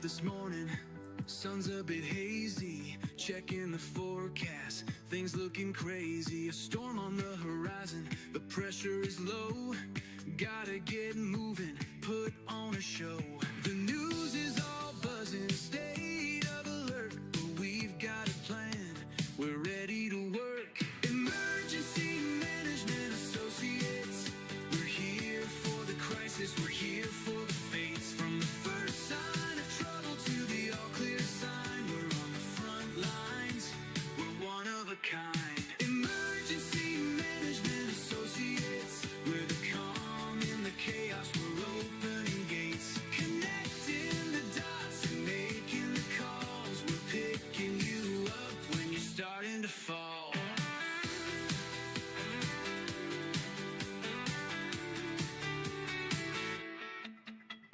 this morning, sun's a bit hazy, checking the forecast, things looking crazy, a storm on the horizon, the pressure is low, gotta get moving, put on a show. The news is all buzzing, state of alert, but we've got a plan, we're ready to work. Emergency Management Associates, we're here for the crisis, we're here for the fates. From the first sign of trouble to the all clear sign, we're on the front lines, we're one of a kind. Emergency Management Associates, we're the calm in the chaos, we're opening gates, connecting the dots and making the calls, we're picking you up when you're starting to fall.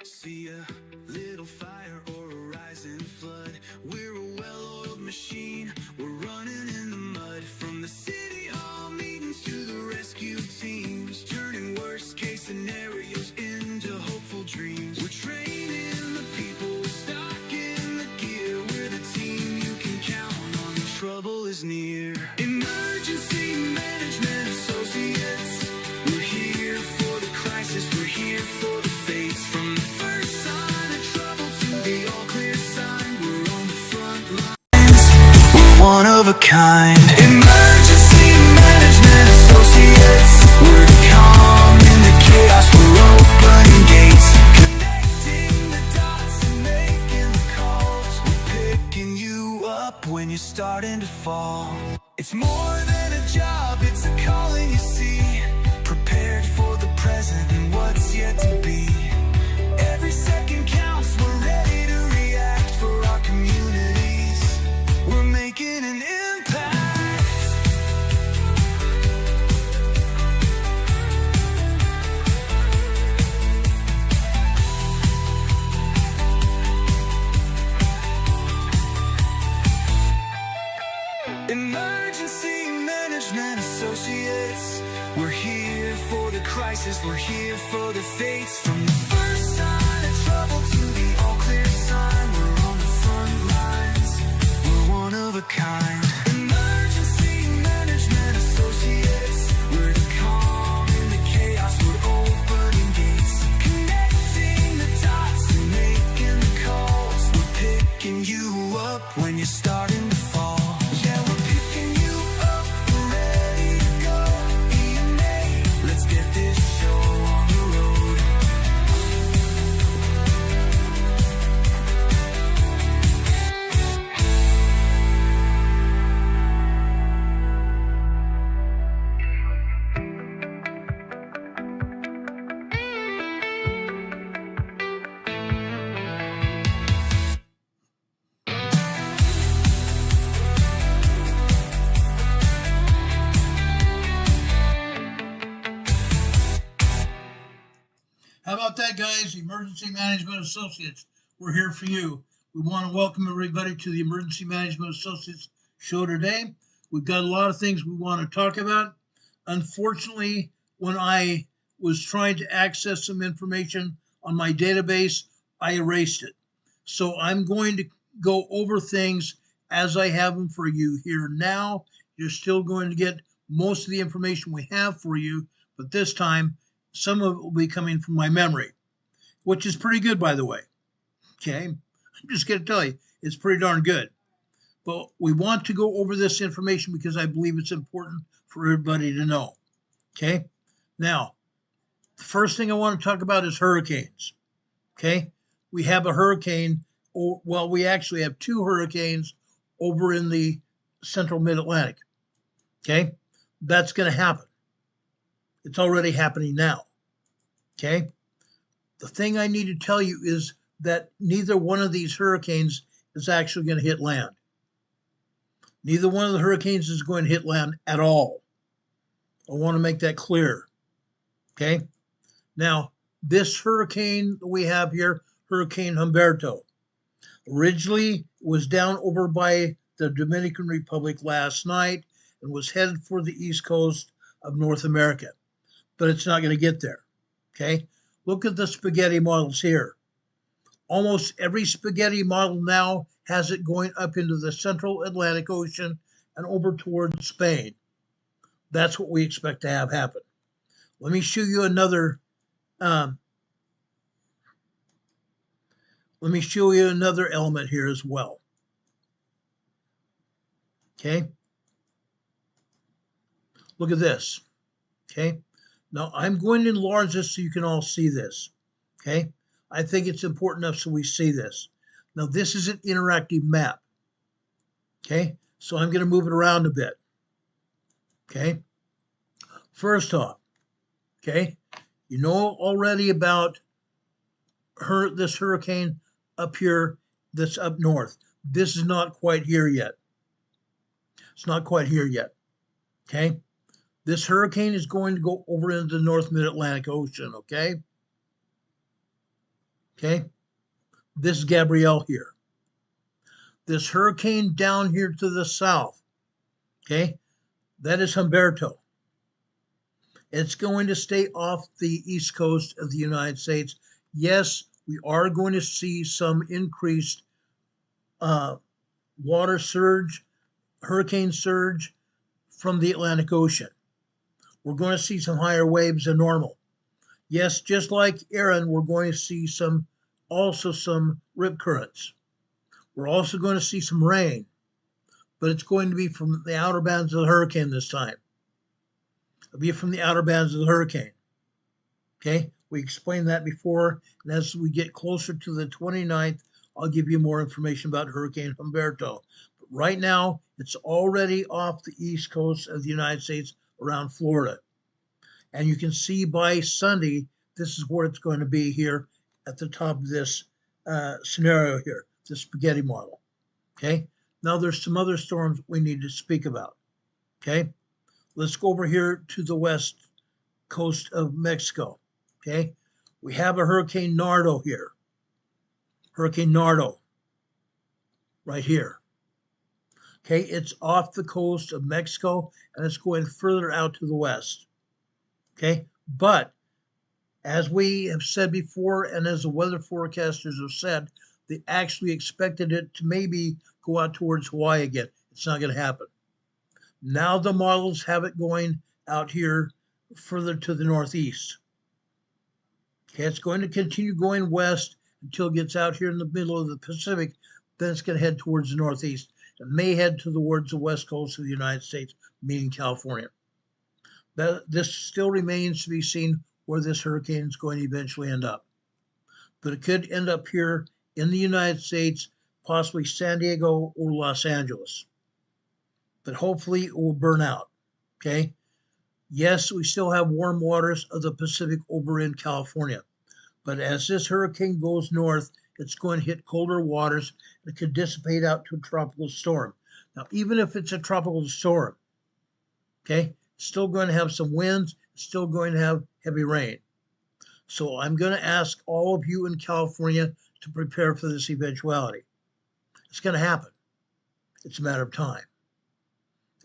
See a little fire or a rising flood, we're a well-oiled machine, we're running in the mud. From the city hall meetings to the rescue teams, turning worst case scenarios into hopeful dreams. We're training the people, we're stocking the gear, we're the team you can count on when trouble is near. Emergency Management Associates, we're here for the crisis, we're here for the fates. From the first sign of trouble to the all clear sign, we're on the front lines, we're one of a kind. Emergency Management Associates, we're the calm in the chaos, we're opening gates, connecting the dots and making the calls, we're picking you up when you're starting to fall. It's more than a job, it's a calling, you see, prepared for the present and what's yet to be. Every second counts, we're ready to react for our communities, we're making an impact. Emergency Management Associates, we're here for the crisis, we're here for the fates. From the first sign of trouble to the all clear sign, we're on the front lines, we're one of a kind. Emergency Management Associates, we're the calm in the chaos, we're opening gates, connecting the dots and making the calls, we're picking you up when you're starting to fall. Yeah, we're picking you up, we're ready to go. EMA, let's get this show on the road. How about that, guys? Emergency Management Associates, we're here for you. We want to welcome everybody to the Emergency Management Associates show today. We've got a lot of things we want to talk about. Unfortunately, when I was trying to access some information on my database, I erased it. So I'm going to go over things as I have them for you here now. You're still going to get most of the information we have for you, but this time, some of it will be coming from my memory, which is pretty good, by the way. Okay, I'm just going to tell you, it's pretty darn good. But we want to go over this information because I believe it's important for everybody to know. Okay, now, the first thing I want to talk about is hurricanes. Okay, we have a hurricane, well, we actually have two hurricanes over in the central mid-Atlantic. Okay, that's going to happen. It's already happening now. Okay. The thing I need to tell you is that neither one of these hurricanes is actually going to hit land. Neither one of the hurricanes is going to hit land at all. I want to make that clear. Okay. Now, this hurricane that we have here, Hurricane Humberto, originally was down over by the Dominican Republic last night and was headed for the east coast of North America. But it's not going to get there. Okay, look at the spaghetti models here. Almost every spaghetti model now has it going up into the central Atlantic Ocean and over towards Spain. That's what we expect to have happen. Let me show you another. Let me show you another element here as well. Okay. Look at this. Okay. Now I'm going to enlarge this so you can all see this. Okay. I think it's important enough so we see this. Now this is an interactive map. Okay. So I'm going to move it around a bit. Okay. First off, okay, you know already about this hurricane up here that's up north. This is not quite here yet. It's not quite here yet. Okay. This hurricane is going to go over into the North Mid-Atlantic Ocean. Okay. Okay. This is Gabrielle here. This hurricane down here to the south. Okay. That is Humberto. It's going to stay off the east coast of the United States. Yes, we are going to see some increased water surge, hurricane surge from the Atlantic Ocean. We're going to see some higher waves than normal. Yes, just like Aaron, we're going to see also some rip currents. We're also going to see some rain, but it's going to be from the outer bands of the hurricane this time. It'll be from the outer bands of the hurricane. Okay, we explained that before, and as we get closer to the 29th, I'll give you more information about Hurricane Humberto. But right now, it's already off the east coast of the United States around Florida. And you can see by Sunday, this is where it's going to be here at the top of this scenario here, the spaghetti model. Okay, now there's some other storms we need to speak about. Okay. Let's go over here to the west coast of Mexico. Okay. We have a Hurricane Nardo here. Hurricane Nardo right here. Okay. It's off the coast of Mexico and it's going further out to the west. Okay. But as we have said before, and as the weather forecasters have said, they actually expected it to maybe go out towards Hawaii again. It's not going to happen. Now the models have it going out here further to the northeast. Okay, it's going to continue going west until it gets out here in the middle of the Pacific. Then it's going to head towards the northeast. It may head towards the west coast of the United States, meaning California. This still remains to be seen where this hurricane is going to eventually end up. But it could end up here in the United States, possibly San Diego or Los Angeles. But hopefully it will burn out. Okay. Yes, we still have warm waters of the Pacific over in California. But as this hurricane goes north, it's going to hit colder waters and it could dissipate out to a tropical storm. Now, even if it's a tropical storm, okay, it's still going to have some winds, it's still going to have heavy rain. So I'm going to ask all of you in California to prepare for this eventuality. It's going to happen. It's a matter of time.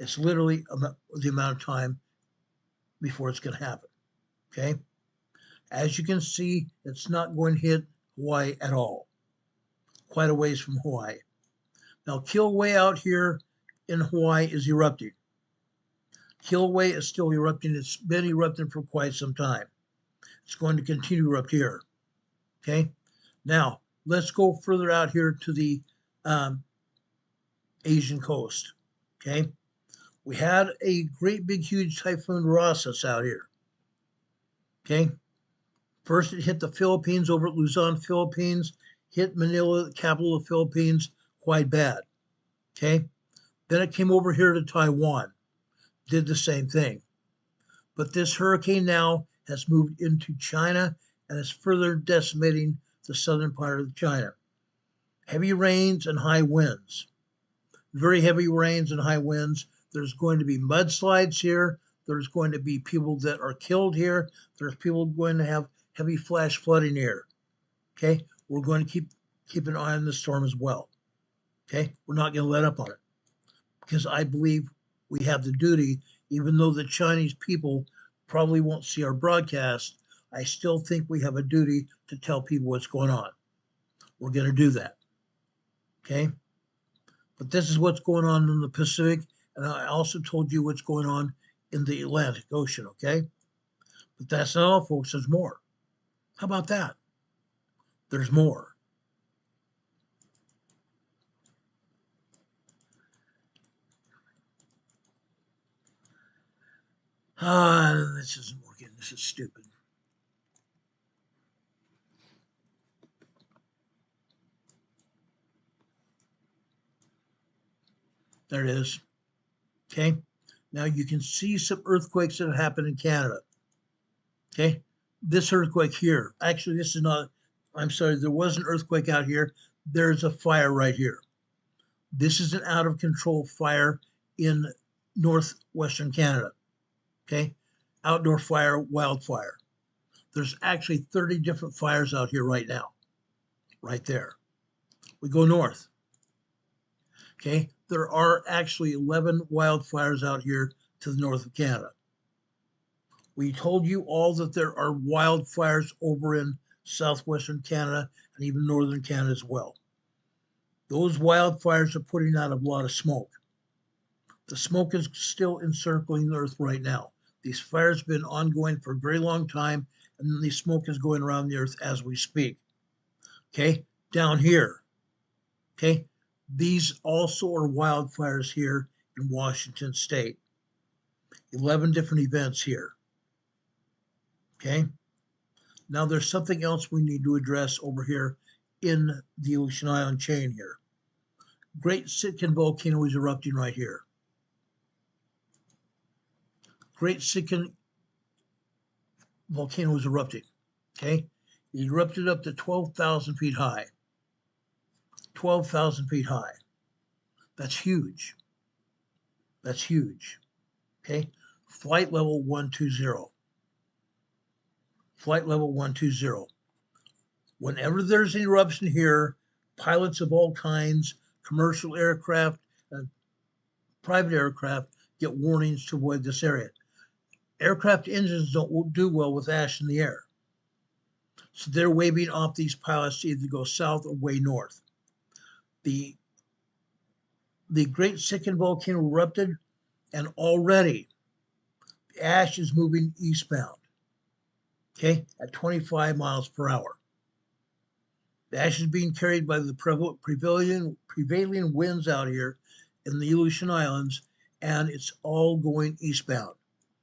It's literally the amount of time before it's going to happen. Okay. As you can see, it's not going to hit Hawaii at all. Quite a ways from Hawaii. Now, Kilauea out here in Hawaii is erupting. Kilauea is still erupting. It's been erupting for quite some time. It's going to continue to erupt here. Okay. Now, let's go further out here to the Asian coast. Okay. We had a great big huge typhoon Rosas out here. Okay. First it hit the Philippines over at Luzon, Philippines, hit Manila, the capital of Philippines, quite bad. Okay. Then it came over here to Taiwan, did the same thing. But this hurricane now has moved into China and is further decimating the southern part of China. Heavy rains and high winds. Very heavy rains and high winds. There's going to be mudslides here. There's going to be people that are killed here. There's people going to have heavy flash flooding here. Okay, we're going to keep an eye on the storm as well. Okay, we're not going to let up on it because I believe we have the duty, even though the Chinese people probably won't see our broadcast. I still think we have a duty to tell people what's going on. We're going to do that. Okay. But this is what's going on in the Pacific. And I also told you what's going on in the Atlantic Ocean. Okay. But that's not all, folks. There's more. How about that? There's more. This isn't working. This is stupid. There it is. Okay. Now you can see some earthquakes that have happened in Canada. Okay. This earthquake here. Actually, this is not, I'm sorry, there was an earthquake out here. There's a fire right here. This is an out of control fire in northwestern Canada. Okay. Outdoor fire, wildfire. There's actually 30 different fires out here right now. Right there. We go north. Okay. There are actually 11 wildfires out here to the north of Canada. We told you all that there are wildfires over in southwestern Canada and even northern Canada as well. Those wildfires are putting out a lot of smoke. The smoke is still encircling the earth right now. These fires have been ongoing for a very long time, and the smoke is going around the earth as we speak. Okay, down here. Okay, these also are wildfires here in Washington State. 11 different events here. Okay, now there's something else we need to address over here in the Aleutian Island chain here. Great Sitkin volcano is erupting right here. Great Sitkin volcano is erupting. Okay, it erupted up to 12,000 feet high. 12,000 feet high. That's huge. That's huge. Okay, flight level 120. Flight level 120. Whenever there's an eruption here, pilots of all kinds, commercial aircraft, private aircraft, get warnings to avoid this area. Aircraft engines don't do well with ash in the air. So they're waving off these pilots to either go south or way north. The Great Sitkin volcano erupted, and already the ash is moving eastbound, okay, at 25 miles per hour. The ash is being carried by the prevailing winds out here in the Aleutian Islands, and it's all going eastbound.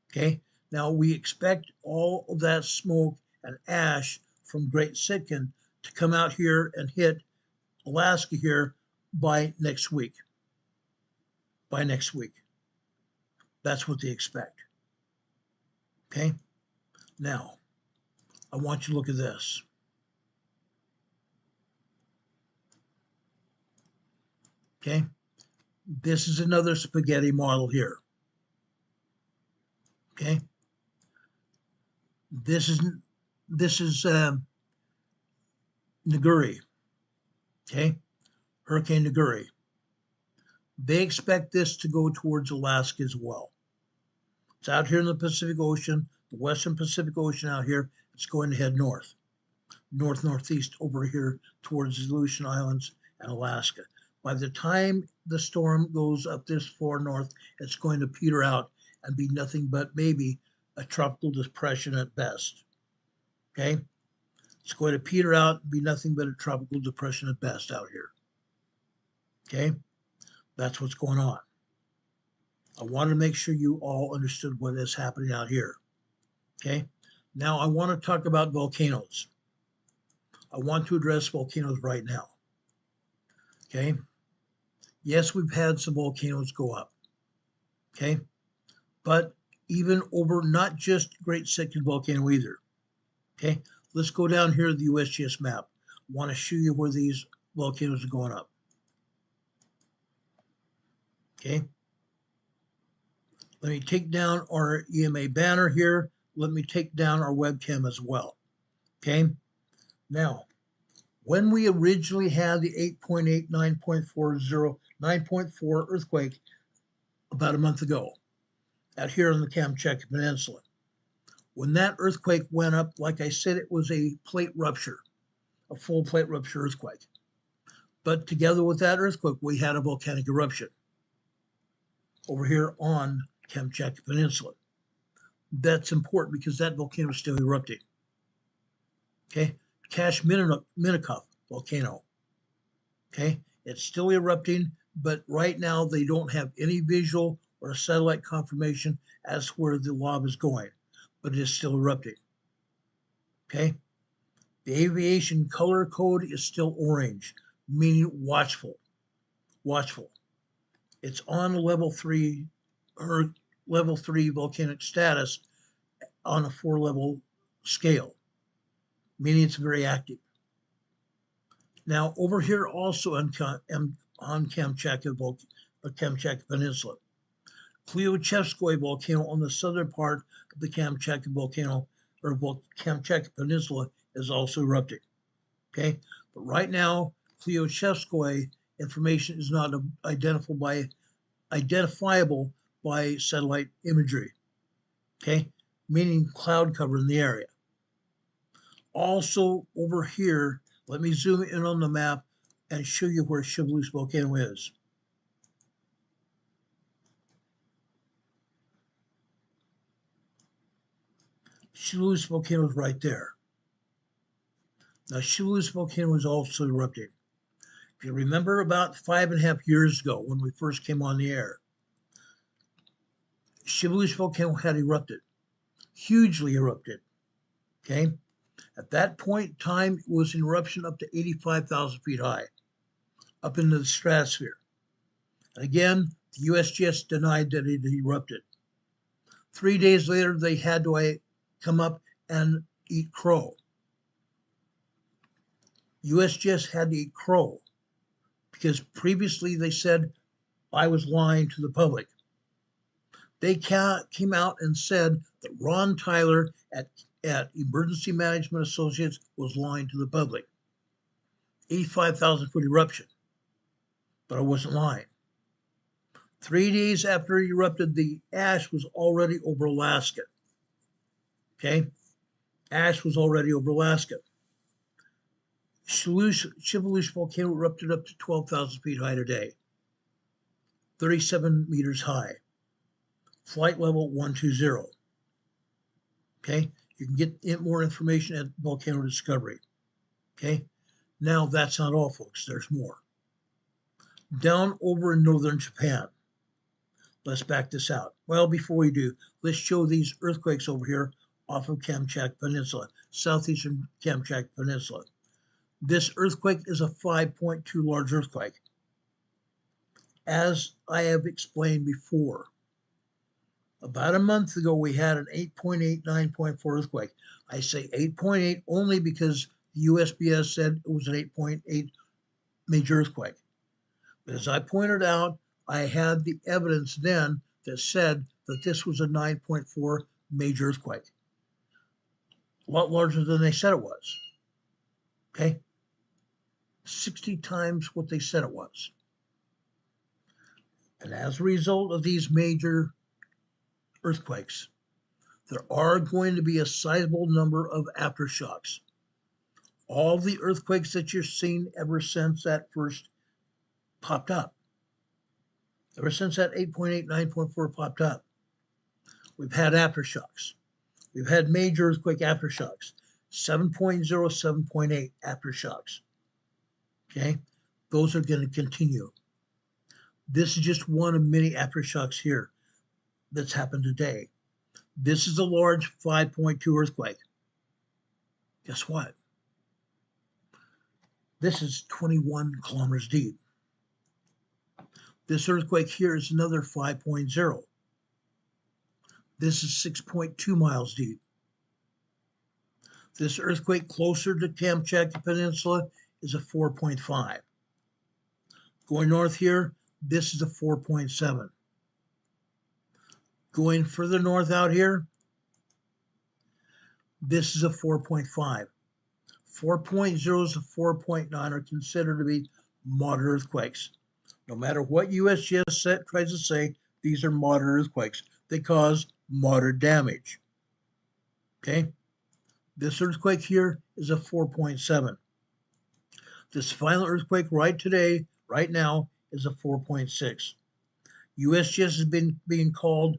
Okay, now we expect all of that smoke and ash from Great Sitkin to come out here and hit Alaska here by next week. By next week. That's what they expect. Okay, now I want you to look at this. Okay, this is another spaghetti model here. Okay, this is Naguri. Okay, Hurricane Naguri. They expect this to go towards Alaska as well. It's out here in the Pacific Ocean, the Western Pacific Ocean out here. It's going to head north, northeast over here towards the Aleutian Islands and Alaska. By the time the storm goes up this far north, it's going to peter out and be nothing but maybe a tropical depression at best. Okay? It's going to peter out and be nothing but a tropical depression at best out here. Okay? That's what's going on. I wanted to make sure you all understood what is happening out here. Okay? Now I want to talk about volcanoes. I want to address volcanoes right now. Okay? Yes, we've had some volcanoes go up. Okay? But even over not just Great Sitkin volcano either. Okay? Let's go down here to the USGS map. I want to show you where these volcanoes are going up. Okay? Let me take down our EMA banner here. Let me take down our webcam as well. Okay? Now, when we originally had the 8.8, 9.40, 9.4 earthquake about a month ago out here on the Kamchatka Peninsula, when that earthquake went up, like I said, it was a plate rupture. a full plate rupture earthquake. But together with that earthquake, we had a volcanic eruption over here on Kamchatka Peninsula. That's important because that volcano is still erupting. Okay, Kashminikov volcano. Okay, it's still erupting, but right now they don't have any visual or satellite confirmation as to where the lava is going, but it is still erupting. Okay, the aviation color code is still orange, meaning watchful. Watchful. It's on level 3 or level 3 volcanic status on a 4-level scale, meaning it's very active. Now, over here also on Kamchatka Peninsula, Klyuchevskoye volcano on the southern part of the Kamchatka volcano or Kamchatka Peninsula is also erupting. Okay, but right now, Klyuchevskoye information is not identifiable by satellite imagery. Okay, meaning cloud cover in the area. Also over here, let me zoom in on the map and show you where Shiveluch volcano is. Shiveluch volcano is right there. Now, Shiveluch volcano is also erupting. If you remember about 5.5 years ago when we first came on the air, Shiveluch volcano had erupted, hugely erupted. Okay, at that point in time, it was an eruption up to 85,000 feet high, up into the stratosphere. And again, the USGS denied that it erupted. 3 days later, they had to come up and eat crow. USGS had to eat crow because previously they said I was lying to the public. They came out and said that Ron Tyler at Emergency Management Associates was lying to the public. 85,000 foot eruption, but I wasn't lying. 3 days after it erupted, the ash was already over Alaska. Okay, ash was already over Alaska. Shiveluch volcano erupted up to 12,000 feet high today, 37 meters high, flight level 120. Okay, you can get more information at Volcano Discovery. Okay, now that's not all, folks. There's more. Down over in northern Japan, let's back this out. Well, before we do, let's show these earthquakes over here off of Kamchatka Peninsula, southeastern Kamchatka Peninsula. This earthquake is a 5.2 large earthquake. As I have explained before, about a month ago, we had an 8.8, 9.4 earthquake. I say 8.8 only because the USBS said it was an 8.8 major earthquake. But as I pointed out, I had the evidence then that said that this was a 9.4 major earthquake. A lot larger than they said it was. Okay? 60 times what they said it was. And as a result of these major earthquakes, there are going to be a sizable number of aftershocks. All the earthquakes that you've seen ever since that first popped up, ever since that 8.8, 9.4 popped up, we've had aftershocks. We've had major earthquake aftershocks, 7.0, 7.8 aftershocks. Okay, those are going to continue. This is just one of many aftershocks here that's happened today. This is a large 5.2 earthquake. Guess what? This is 21 kilometers deep. This earthquake here is another 5.0. This is 6.2 miles deep. This earthquake closer to Kamchatka Peninsula is a 4.5. Going north here, this is a 4.7. Going further north out here, this is a 4.5. 4.0 to 4.9 are considered to be moderate earthquakes. No matter what USGS tries to say, these are moderate earthquakes. They cause moderate damage. Okay? This earthquake here is a 4.7. This final earthquake right today, right now, is a 4.6. USGS has been being called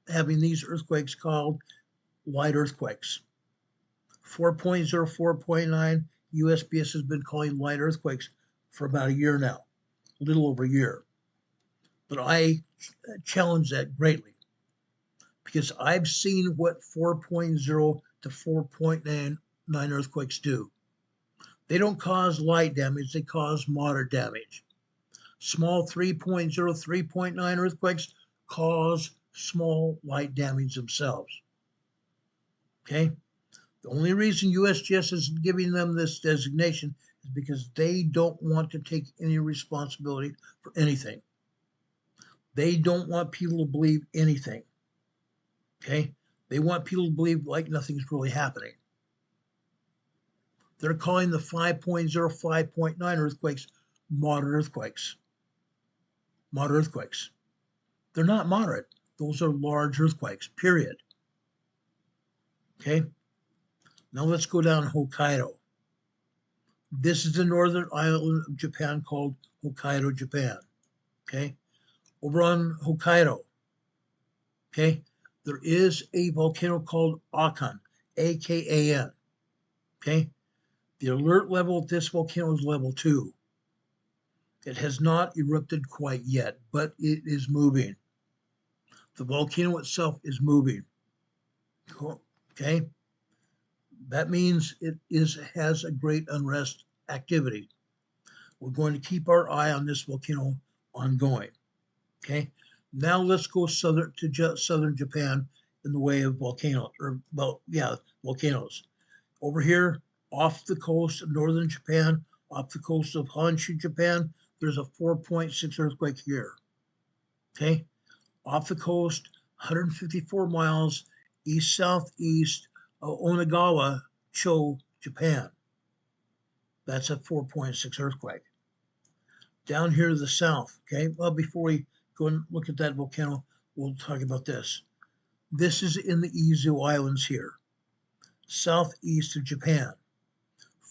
having these earthquakes called light earthquakes. 4.0, 4.9, USGS has been calling light earthquakes for about a year now, a little over a year. But I challenge that greatly because I've seen what 4.0 to 4.9 earthquakes do. They don't cause light damage, they cause moderate damage. Small 3.0, 3.9 earthquakes cause small light damage themselves. Okay? The only reason USGS is giving them this designation is because they don't want to take any responsibility for anything. They don't want people to believe anything. Okay? They want people to believe like nothing's really happening. They're calling the 5.0, 5.9 earthquakes moderate earthquakes. Moderate earthquakes. They're not moderate. Those are large earthquakes, period. Okay? Now let's go down to Hokkaido. This is the northern island of Japan called Hokkaido, Japan. Okay? Over on Hokkaido, okay, there is a volcano called Akan, A-K-A-N. Okay? The alert level of this volcano is level 2. It has not erupted quite yet, but it is moving. The volcano itself is moving. Okay? That means it has a great unrest activity. We're going to keep our eye on this volcano ongoing. Okay? Now let's go southern Japan in the way of volcanoes. Over here, off the coast of northern Japan, off the coast of Honshu, Japan, there's a 4.6 earthquake here. Okay? Off the coast, 154 miles east-southeast of Onagawa, Cho, Japan. That's a 4.6 earthquake. Down here to the south, okay? Well, before we go and look at that volcano, we'll talk about this. This is in the Izu Islands here, southeast of Japan.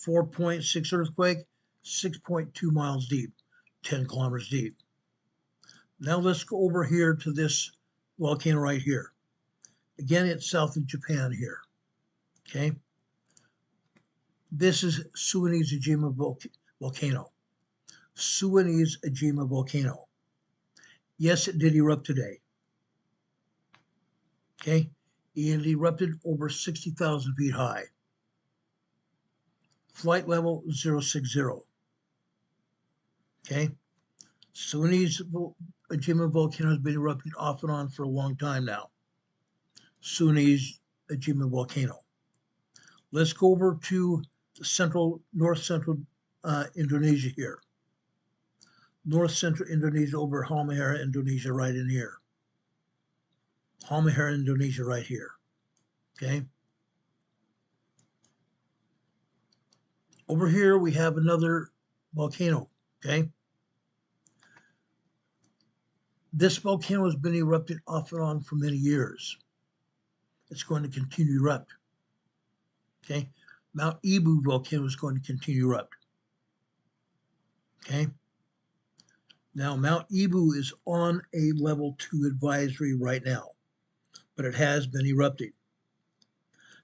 4.6 earthquake, 6.2 miles deep, 10 kilometers deep. Now let's go over here to this volcano right here. Again, it's south of Japan here. Okay. This is Suwanese-Ejima volcano. Suwanese-Ejima volcano. Yes, it did erupt today. Okay. It erupted over 60,000 feet high. Flight level 060. Okay. Suwanese-Ejima volcano has been erupting off and on for a long time now. Suwanese-Ejima volcano. Let's go over to north central Indonesia here. North central Indonesia over Halmahera, Indonesia, right in here. Halmahera, Indonesia, right here. Okay. Over here we have another volcano. Okay. This volcano has been erupting off and on for many years. It's going to continue to erupt. Okay. Mount Ibu volcano is going to continue to erupt. Okay. Now, Mount Ibu is on a level 2 advisory right now, but it has been erupting.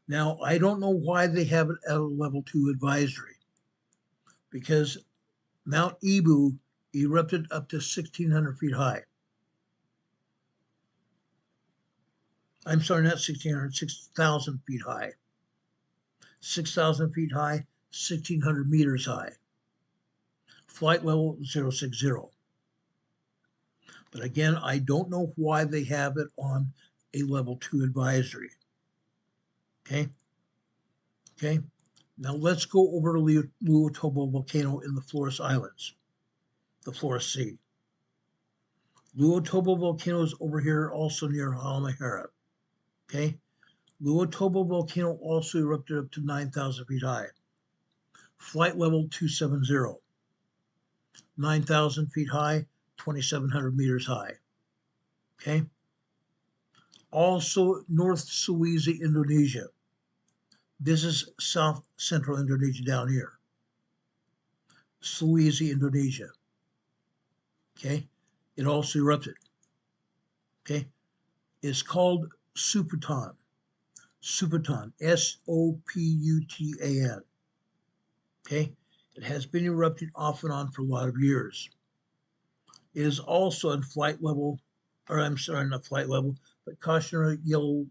Now, I don't know why they have it at a level 2 advisory, because Mount Ibu erupted up to 1,600 feet high. I'm sorry, not 1,600, 6,000 feet high. 6,000 feet high, 1,600 meters high. Flight level 060. But again, I don't know why they have it on a level 2 advisory. Okay. Okay. Now let's go over to Luotobo volcano in the Flores Islands, the Flores Sea. Luotobo volcano is over here also near Halmahera. Okay. Luotobo volcano also erupted up to 9,000 feet high. Flight level 270. 9,000 feet high, 2,700 meters high. Okay. Also, North Sulawesi, Indonesia. This is South Central Indonesia down here. Sulawesi, Indonesia. Okay. It also erupted. Okay. It's called Suputan. Suputan. Soputan. Okay. It has been erupting off and on for a lot of years. It is also in flight level, or I'm sorry, not flight level, but cautionary yellow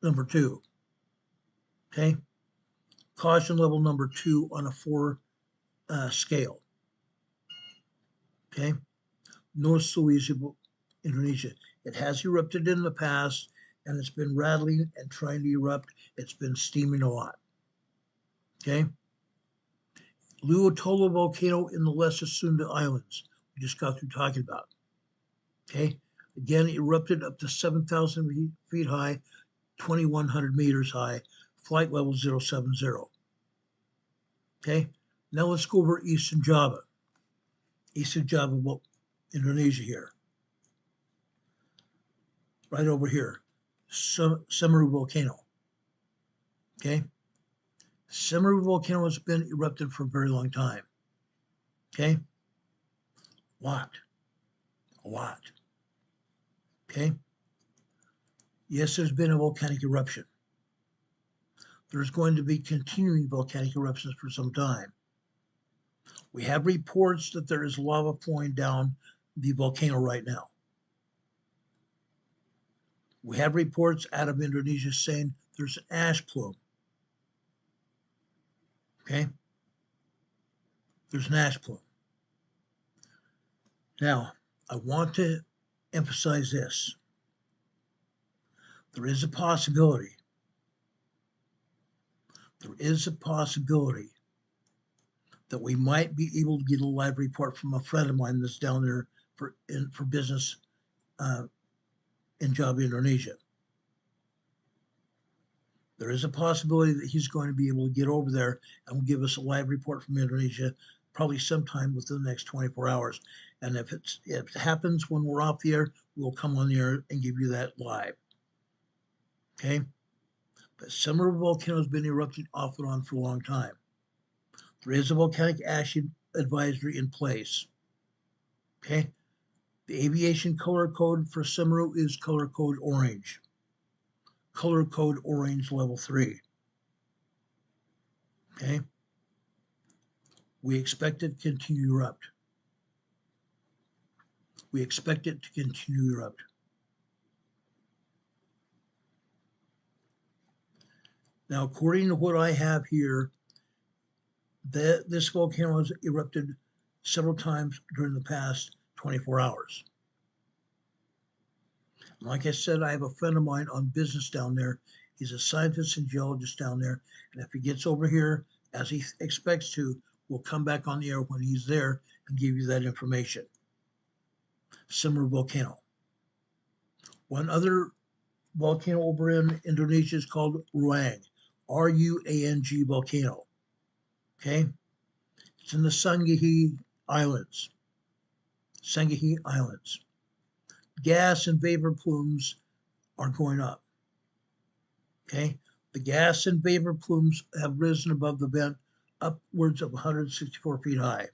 number 2. Okay. Caution level number 2 on a 4 scale. Okay. North Sulawesi, Indonesia. It has erupted in the past, and it's been rattling and trying to erupt. It's been steaming a lot. Okay. Luotola volcano in the Lesser Sunda Islands. We just got through talking about. Okay. Again, erupted up to 7,000 feet high, 2,100 meters high, flight level 070. Okay. Now let's go over Eastern Java. Eastern Java, Indonesia here. Right over here. Semeru volcano. Okay. Semeru volcano has been erupted for a very long time. Okay. A lot. Okay. Yes, there's been a volcanic eruption. There's going to be continuing volcanic eruptions for some time. We have reports that there is lava flowing down the volcano right now. We have reports out of Indonesia saying there's an ash plume. Okay? There's an ash plume. Now, I want to emphasize this. There is a possibility that we might be able to get a live report from a friend of mine that's down there for business in Java, Indonesia. There is a possibility that he's going to be able to get over there and will give us a live report from Indonesia probably sometime within the next 24 hours. And if it happens when we're off the air, we'll come on the air and give you that live. Okay? But Semeru volcano has been erupting off and on for a long time. There is a volcanic ash advisory in place. Okay? The aviation color code for Semeru is color code orange. Color code orange level 3. Okay? We expect it to continue to erupt. Now, according to what I have here, this volcano has erupted several times during the past 24 hours. Like I said, I have a friend of mine on business down there. He's a scientist and geologist down there. And if he gets over here, as he expects to, we'll come back on the air when he's there and give you that information. Semeru volcano. One other volcano over in Indonesia is called Ruang. R-U-A-N-G volcano. Okay? It's in the Sangihe Islands. Gas and vapor plumes are going up. Okay? The gas and vapor plumes have risen above the vent upwards of 164 feet high.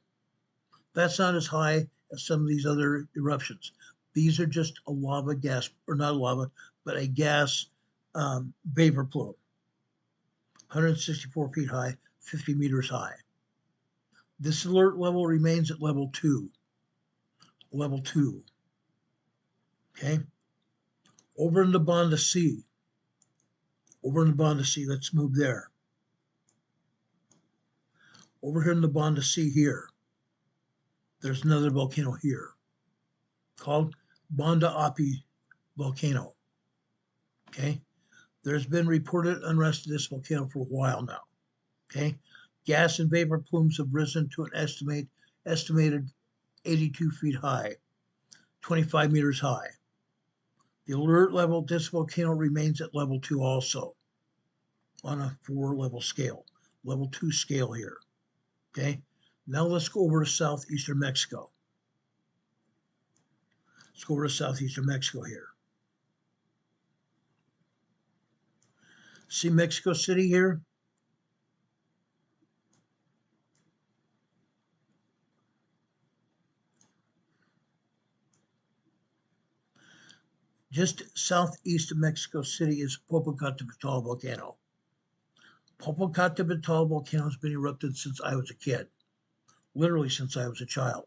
That's not as high as some of these other eruptions. These are just a lava gas, or not lava, but a gas vapor plume. 164 feet high, 50 meters high. This alert level remains at level 2. Level 2. Okay? Over in the Banda Sea. Let's move there. Over here in the Banda Sea here, there's another volcano here called Banda Api volcano. Okay? There's been reported unrest of this volcano for a while now. Okay? Gas and vapor plumes have risen to an estimated 82 feet high, 25 meters high. The alert level of this volcano remains at level 2 also on a 4-level scale, level 2 scale here. Okay? Now let's go over to southeastern Mexico. Let's go over to southeastern Mexico here. See Mexico City here? Just southeast of Mexico City is Popocatépetl volcano. Popocatépetl volcano has been erupted since I was a kid, literally since I was a child.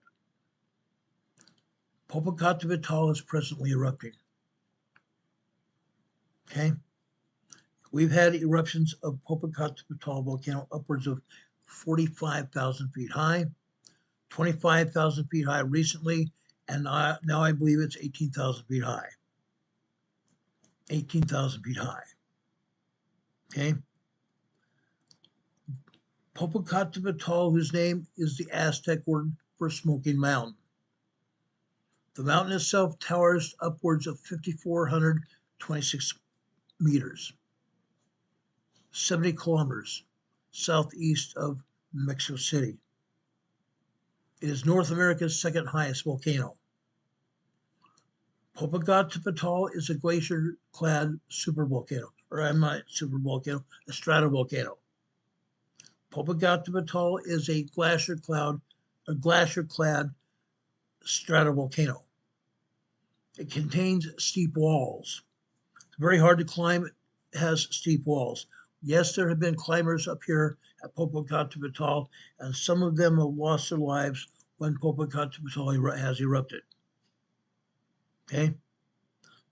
Popocatépetl is presently erupting. Okay? We've had eruptions of Popocatépetl volcano upwards of 45,000 feet high, 25,000 feet high recently, and now I believe it's 18,000 feet high. 18,000 feet high. Okay? Popocatépetl, whose name is the Aztec word for smoking mountain. The mountain itself towers upwards of 5,426 meters, 70 kilometers southeast of Mexico City. It is North America's second highest volcano. Popocatépetl is a glacier-clad supervolcano, or I'm not supervolcano, a stratovolcano. Popocatépetl is a glacier-clad stratovolcano. It contains steep walls. It's very hard to climb. It has steep walls. Yes, there have been climbers up here at Popocatépetl, and some of them have lost their lives when Popocatépetl has erupted. Okay?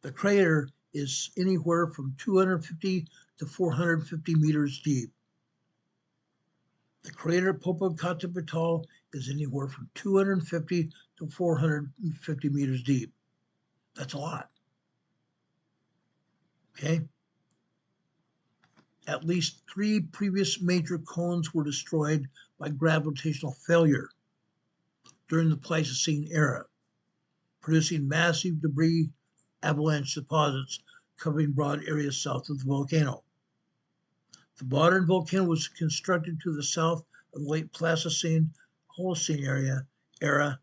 The crater is anywhere from 250 to 450 meters deep. The crater Popocatépetl is anywhere from 250 to 450 meters deep. That's a lot. Okay? At least 3 previous major cones were destroyed by gravitational failure during the Pleistocene era, producing massive debris avalanche deposits covering broad areas south of the volcano. The modern volcano was constructed to the south of the late Pleistocene Holocene era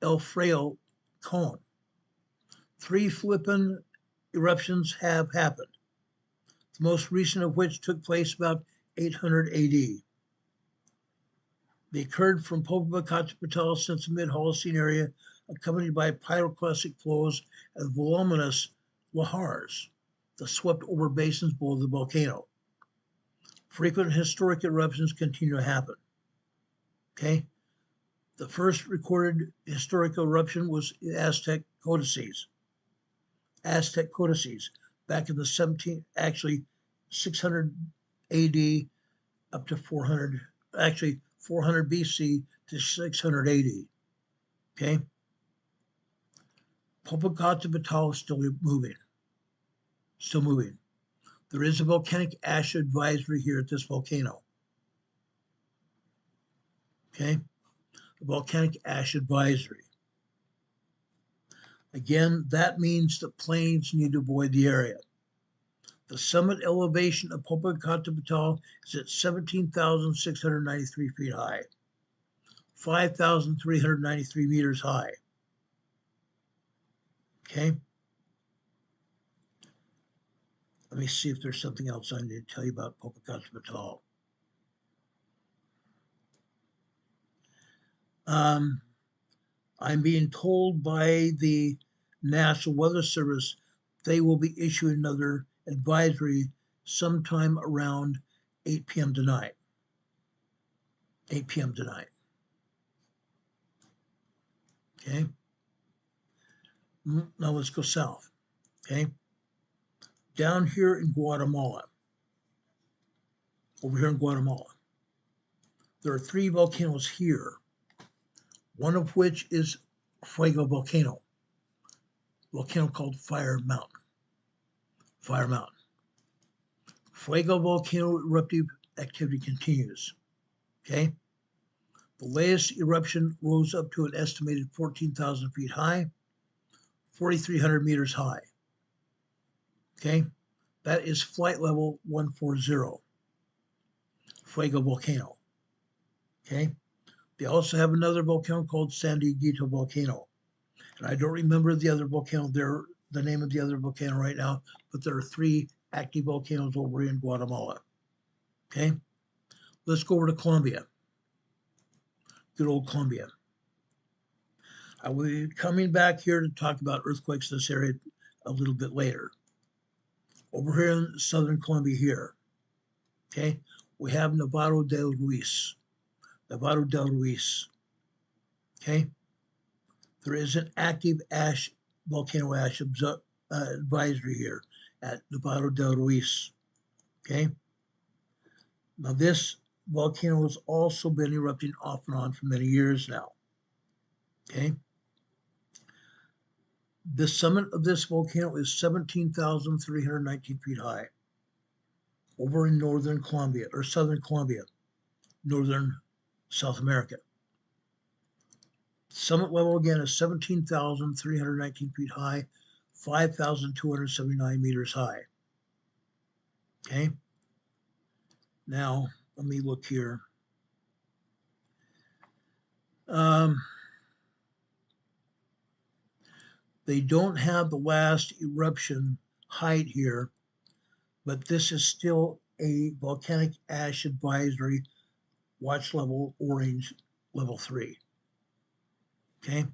El Fraile cone. 3 Philippine eruptions have happened, the most recent of which took place about 800 AD. They occurred from Popocatépetl since the mid-Holocene area, accompanied by pyroclastic flows and voluminous lahars that swept over basins below the volcano. Frequent historic eruptions continue to happen. Okay? The first recorded historical eruption was Aztec codices. Aztec codices back in the 600 AD up to 400 BC to 600 AD. Okay? Popocatépetl is still moving. There is a volcanic ash advisory here at this volcano. Okay? The volcanic ash advisory. Again, that means that planes need to avoid the area. The summit elevation of Popocatépetl is at 17,693 feet high, 5,393 meters high. Okay? Let me see if there's something else I need to tell you about Popocatépetl. I'm being told by the National Weather Service they will be issuing another advisory sometime around 8 p.m. tonight. 8 p.m. tonight. Okay? Now let's go south. Okay? Down here in Guatemala, over here in Guatemala, there are 3 volcanoes here, one of which is Fuego volcano, volcano called Fire Mountain. Fuego volcano eruptive activity continues. Okay? The latest eruption rose up to an estimated 14,000 feet high, 4,300 meters high. Okay? That is flight level 140. Fuego volcano. Okay? They also have another volcano called San Dieguito volcano. And I don't remember the other volcano there, the name of the other volcano right now, but there are 3 active volcanoes over in Guatemala. Okay, let's go over to Colombia. Good old Colombia. I will be coming back here to talk about earthquakes in this area a little bit later. Over here in southern Colombia here, okay, we have Nevado del Ruiz. Nevado del Ruiz, okay? There is an active volcano ash advisory here at Nevado del Ruiz, okay? Now this volcano has also been erupting off and on for many years now, okay? The summit of this volcano is 17,319 feet high over in northern Colombia, or southern Colombia, northern South America. Summit level again is 17,319 feet high, 5,279 meters high. Okay. Now, let me look here. They don't have the last eruption height here, but this is still a volcanic ash advisory, watch level orange, level 3. Okay.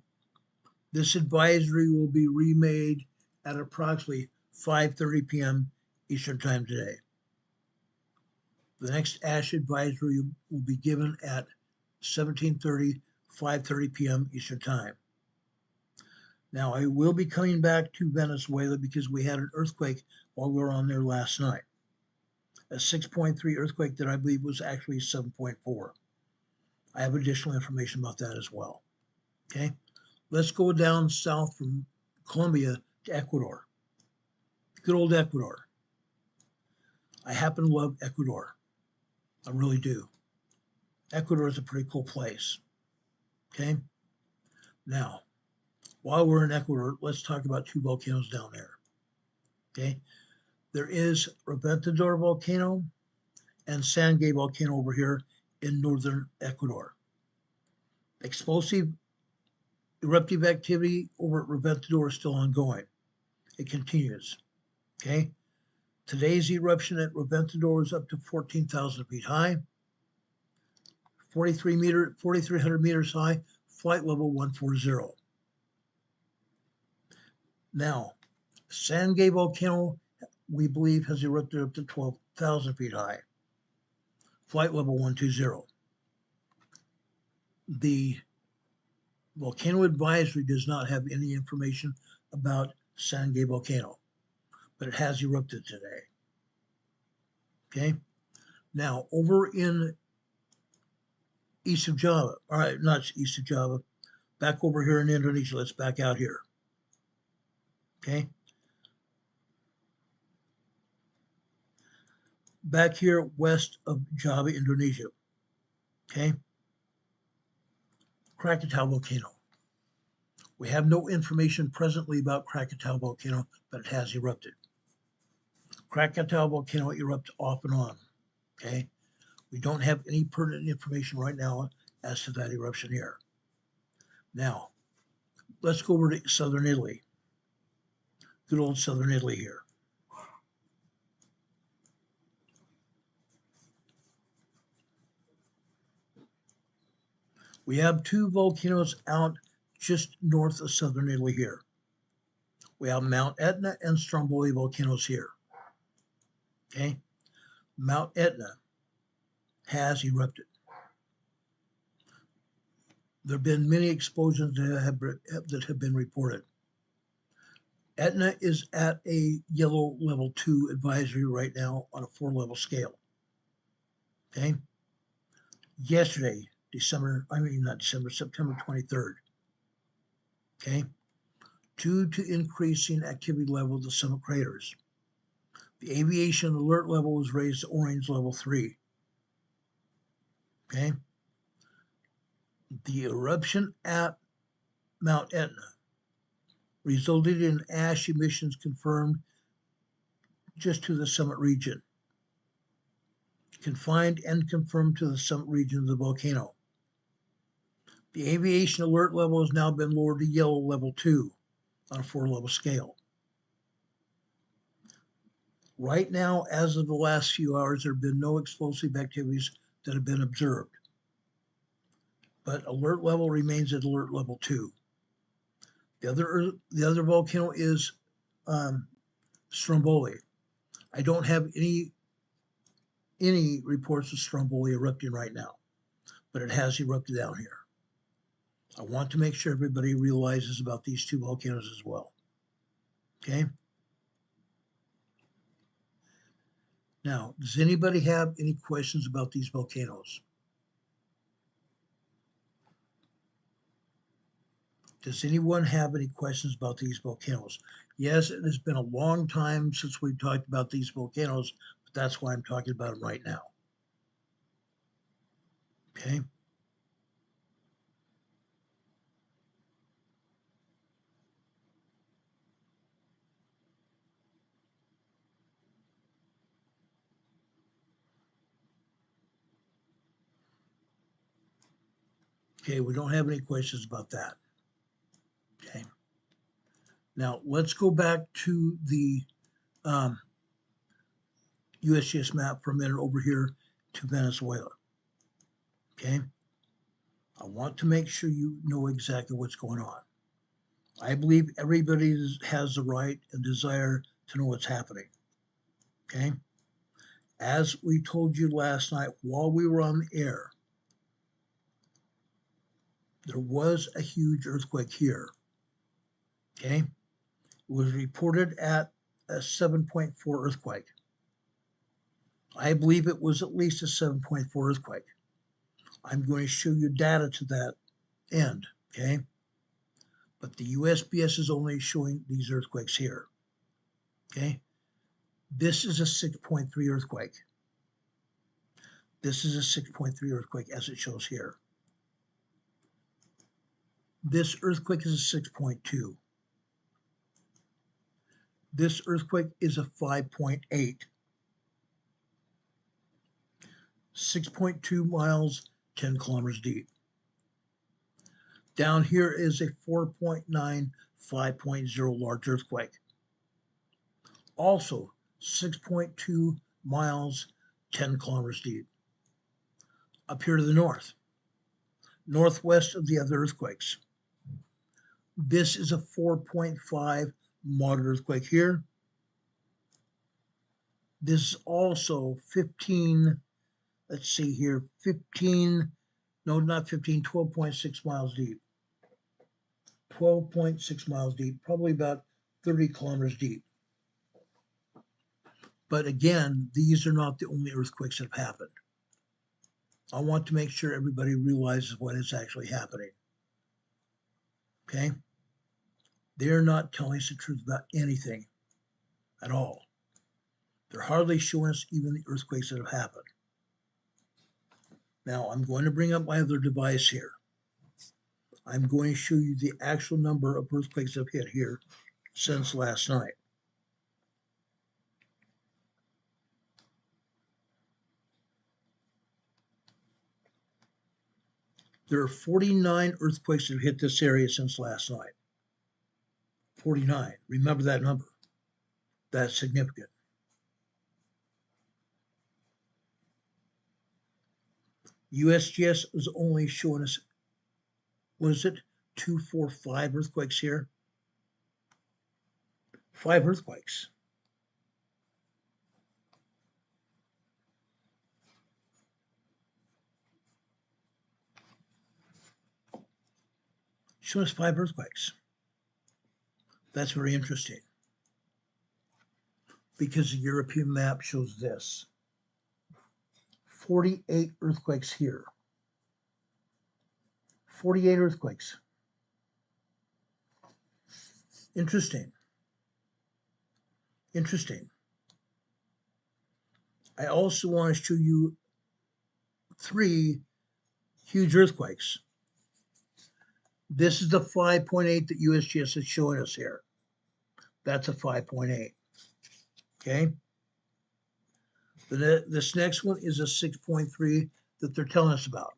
This advisory will be remade at approximately 5:30 p.m. Eastern Time today. The next ash advisory will be given at 5:30 p.m. Eastern Time. Now, I will be coming back to Venezuela because we had an earthquake while we were on there last night. A 6.3 earthquake that I believe was actually 7.4. I have additional information about that as well. Okay, let's go down south from Colombia to Ecuador. Good old Ecuador. I happen to love Ecuador. I really do. Ecuador is a pretty cool place. Okay, now, while we're in Ecuador, let's talk about two volcanoes down there. Okay, there is Reventador volcano and Sangay volcano over here in northern Ecuador. Explosive eruptive activity over at Reventador is still ongoing. It continues. Okay, today's eruption at Reventador is up to 14,000 feet high, 4,300 meters high, flight level 140. Now, Sangay volcano, we believe, has erupted up to 12,000 feet high, flight level 120. The volcano advisory does not have any information about Sangay volcano, but it has erupted today. Okay, now over in east of Java, all right, not east of Java, back over here in Indonesia, let's back out here. Okay, back here west of Java, Indonesia. Okay, Krakatau volcano. We have no information presently about Krakatau volcano, but it has erupted. Krakatau volcano erupts off and on. Okay, we don't have any pertinent information right now as to that eruption here. Now, let's go over to southern Italy. Good old southern Italy here. We have two volcanoes out just north of southern Italy here. We have Mount Etna and Stromboli volcanoes here. Okay, Mount Etna has erupted. There have been many explosions that have been reported. Etna is at a yellow level 2 advisory right now on a 4-level scale. Okay, yesterday, September 23rd. Okay, due to increasing activity level of the summit craters, the aviation alert level was raised to orange level 3. Okay, the eruption at Mount Etna resulted in ash emissions confirmed just to the summit region, confined and confirmed to the summit region of the volcano. The aviation alert level has now been lowered to yellow level 2 on a 4-level scale. Right now, as of the last few hours, there have been no explosive activities that have been observed. But alert level remains at alert level 2. The other volcano is Stromboli. I don't have any reports of Stromboli erupting right now, but it has erupted down here. I want to make sure everybody realizes about these two volcanoes as well. Okay? Now, does anybody have any questions about these volcanoes? Does anyone have any questions about these volcanoes? Yes, it has been a long time since we've talked about these volcanoes, but that's why I'm talking about them right now. Okay? Okay, we don't have any questions about that. Okay. Now, let's go back to the USGS map for a minute over here to Venezuela. Okay? I want to make sure you know exactly what's going on. I believe everybody has the right and desire to know what's happening. Okay? As we told you last night while we were on the air, there was a huge earthquake here. Okay? It was reported at a 7.4 earthquake. I believe it was at least a 7.4 earthquake. I'm going to show you data to that end, okay? But the USPS is only showing these earthquakes here, okay? This is a 6.3 earthquake. This is a 6.3 earthquake as it shows here. This earthquake is a 6.2. This earthquake is a 5.8. 6.2 miles, 10 kilometers deep. Down here is a 4.9, 5.0 large earthquake. Also 6.2 miles, 10 kilometers deep. Up here to the north, northwest of the other earthquakes. This is a 4.5 moderate earthquake here. This is also 15, let's see here, 12.6 miles deep. 12.6 miles deep, probably about 30 kilometers deep. But again, these are not the only earthquakes that have happened. I want to make sure everybody realizes what is actually happening. Okay? They're not telling us the truth about anything at all. They're hardly showing us even the earthquakes that have happened. Now, I'm going to bring up my other device here. I'm going to show you the actual number of earthquakes that have hit here since last night. There are 49 earthquakes that have hit this area since last night. 49. Remember that number. That's significant. USGS is only showing us, what is it, 2, 4, 5 earthquakes here? 5 earthquakes. Showing us 5 earthquakes. That's very interesting because the European map shows this. 48 earthquakes here. 48 earthquakes. Interesting. Interesting. I also want to show you 3 huge earthquakes. This is the 5.8 that USGS is showing us here. That's a 5.8. Okay. This next one is a 6.3 that they're telling us about.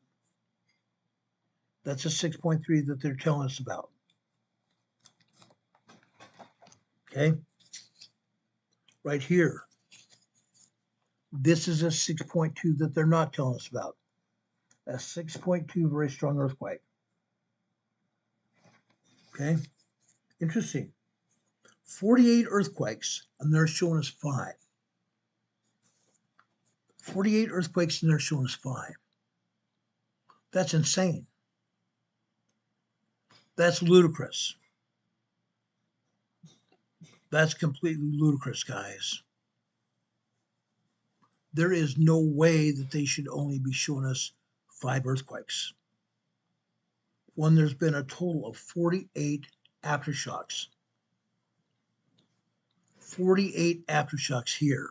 That's a 6.3 that they're telling us about. Okay. Right here This is a 6.2 that they're not telling us about. A 6.2 very strong earthquake. Okay, interesting. 48 earthquakes, and they're showing us 5. 48 earthquakes, and they're showing us 5. That's insane. That's ludicrous. That's completely ludicrous, guys. There is no way that they should only be showing us 5 earthquakes when there's been a total of 48 aftershocks. 48 aftershocks here.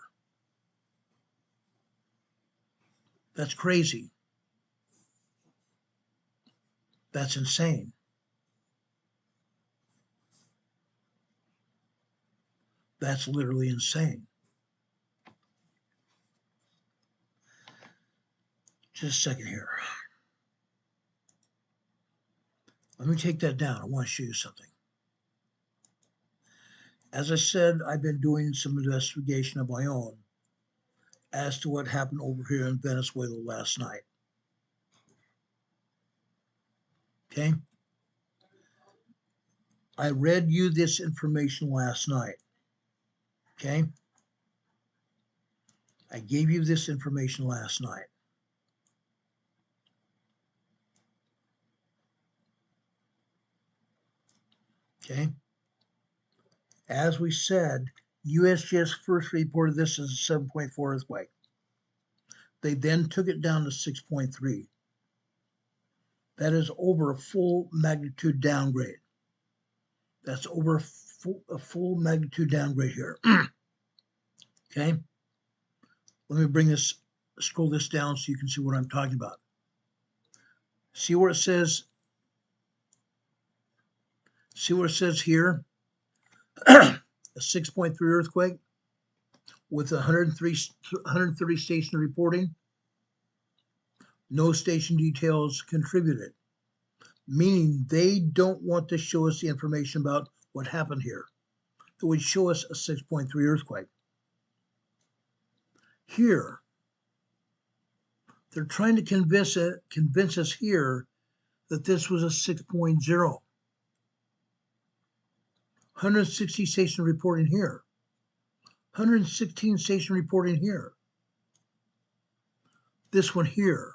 That's crazy. That's insane. That's literally insane. Just a second here. Let me take that down. I want to show you something. As I said, I've been doing some investigation of my own as to what happened over here in Venezuela last night. Okay? I read you this information last night. Okay? I gave you this information last night. Okay? As we said, USGS first reported this as a 7.4 earthquake. They then took it down to 6.3. That is over a full magnitude downgrade. That's over a full magnitude downgrade here. Okay? Let me scroll this down so you can see what I'm talking about. See where it says here? A 6.3 earthquake with 130 station reporting. No station details contributed, meaning they don't want to show us the information about what happened here. It would show us a 6.3 earthquake. Here, they're trying to convince us here that this was a 6.0. 160 station reporting here. 116 station reporting here. This one here,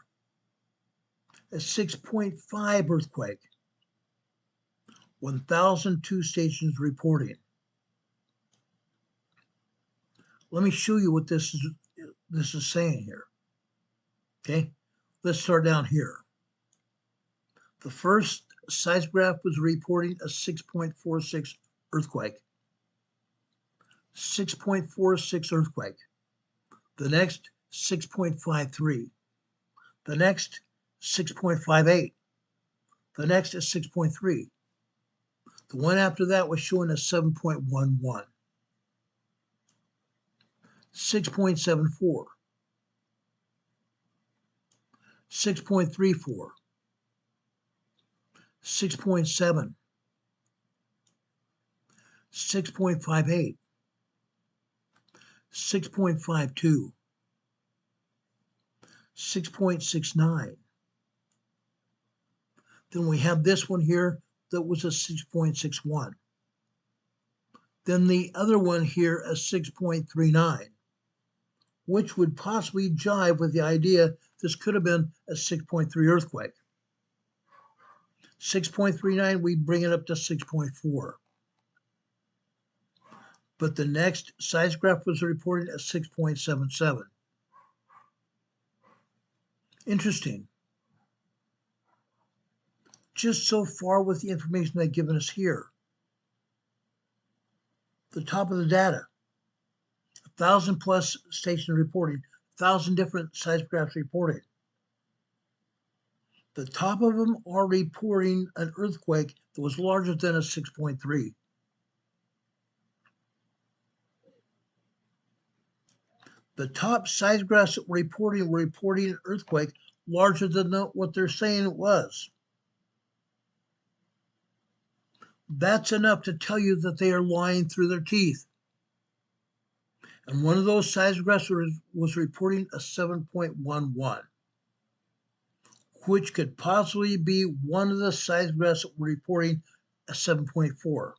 a 6.5 earthquake. 1,002 stations reporting. Let me show you what this is saying here. Okay, let's start down here. The first seismograph was reporting a 6.46 earthquake. 6.46 earthquake. The next, 6.53. The next, 6.58. The next is 6.3. The one after that was showing a 7.11. 6.74. 6.34. 6.7. 6.58. 6.52. 6.69. Then we have this one here that was a 6.61. Then the other one here, a 6.39, which would possibly jive with the idea this could have been a 6.3 earthquake. 6.39, we bring it up to 6.4. But the next seismograph was reported at 6.77. Interesting. Just so far with the information they've given us here. The top of the data, 1,000 plus stations reporting, 1,000 different seismographs reporting. The top of them are reporting an earthquake that was larger than a 6.3. The top seismographs that were reporting an earthquake larger than what they're saying it was. That's enough to tell you that they are lying through their teeth. And one of those seismographs was reporting a 7.11, which could possibly be one of the seismographs that were reporting a 7.4.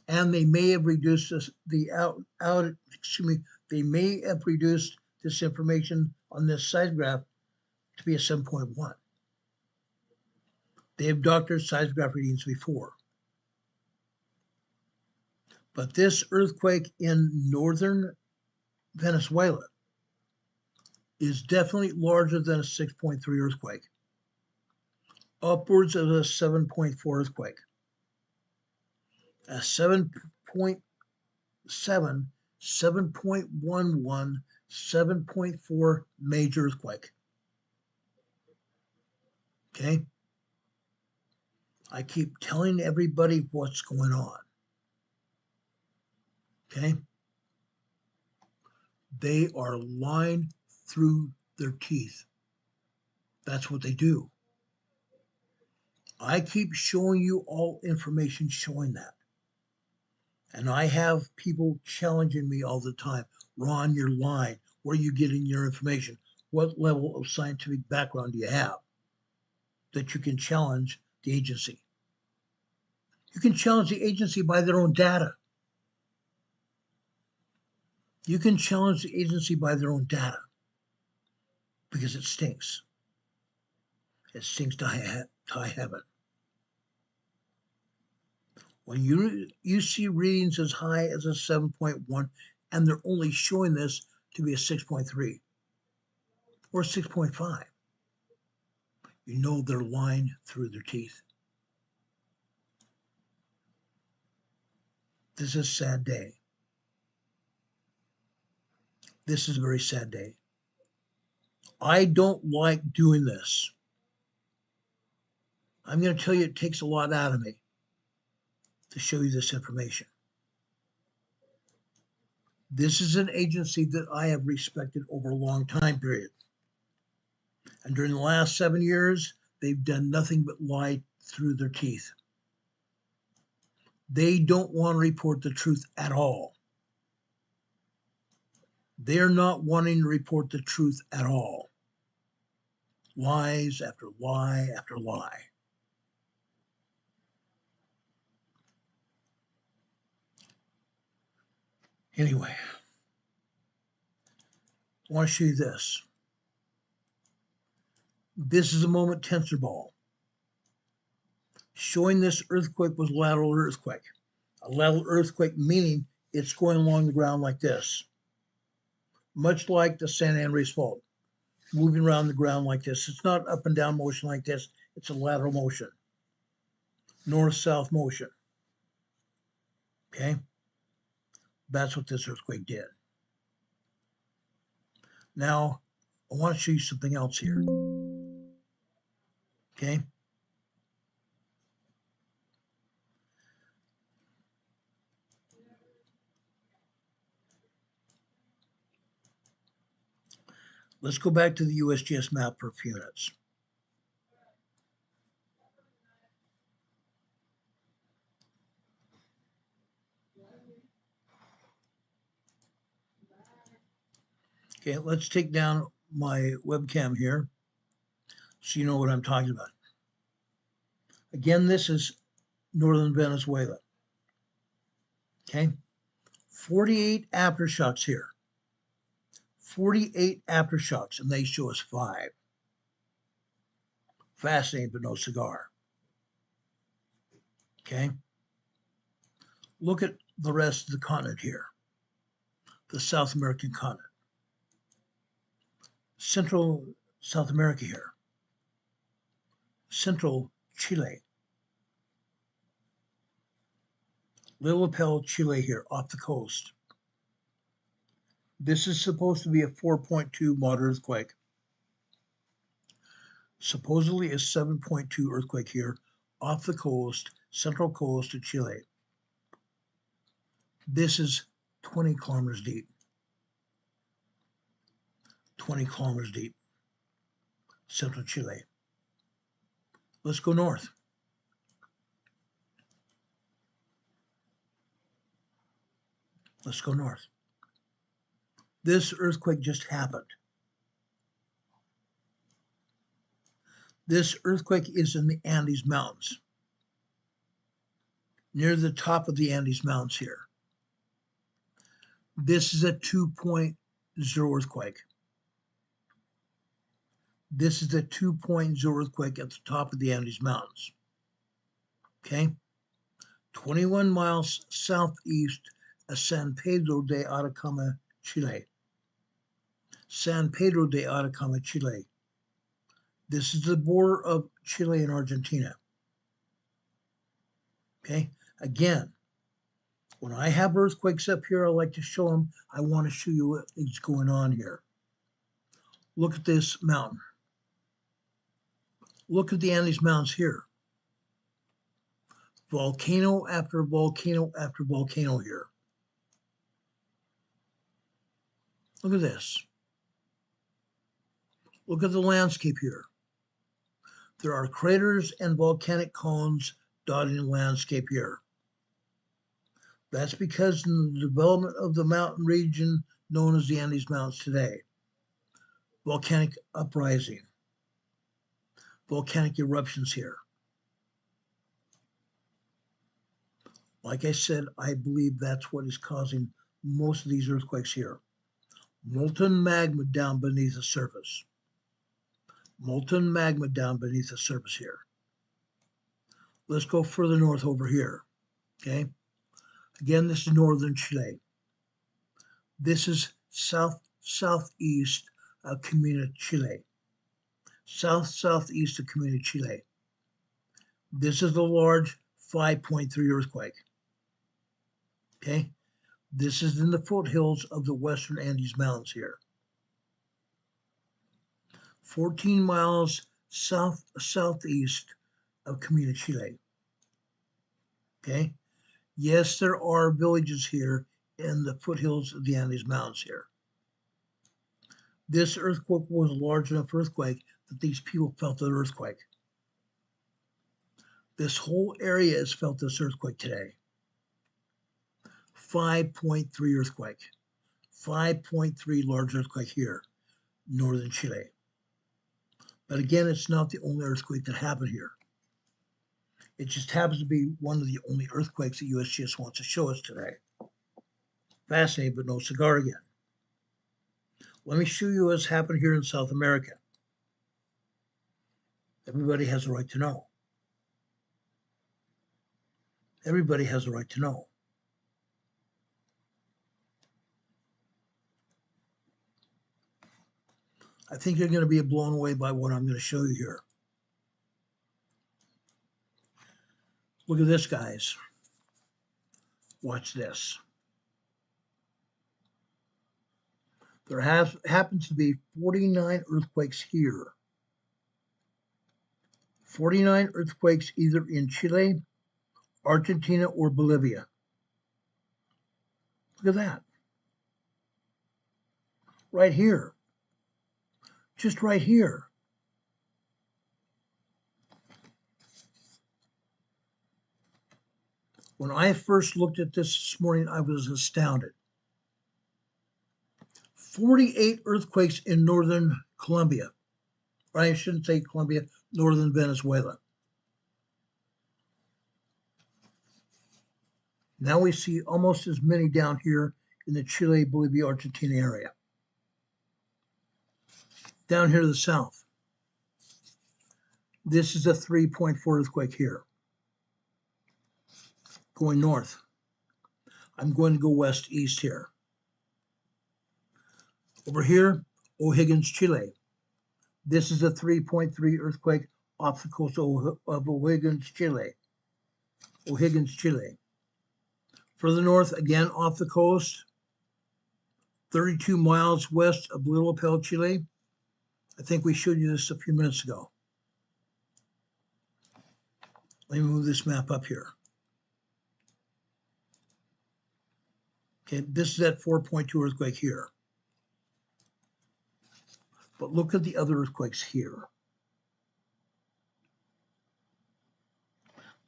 And they may have reduced they may have reduced this information on this seismograph to be a 7.1. They have doctored seismograph readings before. But this earthquake in northern Venezuela is definitely larger than a 6.3 earthquake, upwards of a 7.4 earthquake. A 7.7, 7.11, 7.4 major earthquake. Okay? I keep telling everybody what's going on. Okay? They are lying through their teeth. That's what they do. I keep showing you all information showing that. And I have people challenging me all the time. Ron, you're lying. Where are you getting your information? What level of scientific background do you have that you can challenge the agency? You can challenge the agency by their own data. You can challenge the agency by their own data because it stinks. It stinks to high heaven. When you see readings as high as a 7.1 and they're only showing this to be a 6.3 or 6.5, you know they're lying through their teeth. This is a sad day. This is a very sad day. I don't like doing this. I'm going to tell you it takes a lot out of me to show you this information. This is an agency that I have respected over a long time period. And during the last 7 years, they've done nothing but lie through their teeth. They don't want to report the truth at all. They're not wanting to report the truth at all. Lies after lie after lie. Anyway, I want to show you this. This is a moment tensor ball. Showing this earthquake was a lateral earthquake. A lateral earthquake meaning it's going along the ground like this. Much like the San Andreas Fault, moving around the ground like this. It's not up and down motion like this. It's a lateral motion. North-south motion. Okay? That's what this earthquake did. Now, I want to show you something else here. Okay? Let's go back to the USGS map for a few minutes. Okay, let's take down my webcam here so you know what I'm talking about. Again, this is northern Venezuela. Okay, 48 aftershocks here. 48 aftershocks, and they show us 5. Fascinating, but no cigar. Okay, look at the rest of the continent here. The South American continent. Central South America here. Central Chile. Little Lapel, Chile here, off the coast. This is supposed to be a 4.2 moderate earthquake. Supposedly a 7.2 earthquake here, off the coast, central coast of Chile. This is 20 kilometers deep. 20 kilometers deep. Central Chile. Let's go north. Let's go north. This earthquake just happened. This earthquake is in the Andes Mountains, near the top of the Andes Mountains here. This is a 2.0 earthquake. This is a 2.0 earthquake at the top of the Andes Mountains. Okay? 21 miles southeast of San Pedro de Atacama, Chile. San Pedro de Atacama, Chile. This is the border of Chile and Argentina. Okay? Again, when I have earthquakes up here, I like to show them. I want to show you what is going on here. Look at this mountain. Look at the Andes Mountains here. Volcano after volcano after volcano here. Look at this. Look at the landscape here. There are craters and volcanic cones dotting the landscape here. That's because in the development of the mountain region known as the Andes Mountains today, volcanic uprising, volcanic eruptions here. Like I said, I believe that's what is causing most of these earthquakes here. Molten magma down beneath the surface. Molten magma down beneath the surface here. Let's go further north over here. Okay. Again, this is northern Chile. This is southeast of Comuna, Chile. Southeast of Comuna, Chile. This is a large 5.3 earthquake. Okay. This is in the foothills of the western Andes Mountains here. 14 miles southeast of Comuna, Chile. Okay. Yes, there are villages here in the foothills of the Andes Mountains here. This earthquake was a large enough earthquake that these people felt the earthquake. This whole area has felt this earthquake today. 5.3 earthquake. 5.3 large earthquake here, northern Chile. But again, it's not the only earthquake that happened here. It just happens to be one of the only earthquakes that USGS wants to show us today. Fascinating, but no cigar again. Let me show you what's happened here in South America. Everybody has a right to know. Everybody has a right to know. I think you're going to be blown away by what I'm going to show you here. Look at this, guys. Watch this. There happens to be 49 earthquakes here. 49 earthquakes either in Chile, Argentina, or Bolivia. Look at that. Right here. Just right here. When I first looked at this morning, I was astounded. 48 earthquakes in northern Colombia. Or I shouldn't say Colombia, northern Venezuela. Now we see almost as many down here in the Chile, Bolivia, Argentina area. Down here to the south. This is a 3.4 earthquake here. Going north. I'm going to go west-east here. Over here, O'Higgins, Chile. This is a 3.3 earthquake off the coast of O'Higgins, Chile. O'Higgins, Chile. Further north, again off the coast, 32 miles west of Bethel, Chile. I think we showed you this a few minutes ago. Let me move this map up here. Okay, this is that 4.2 earthquake here. But look at the other earthquakes here.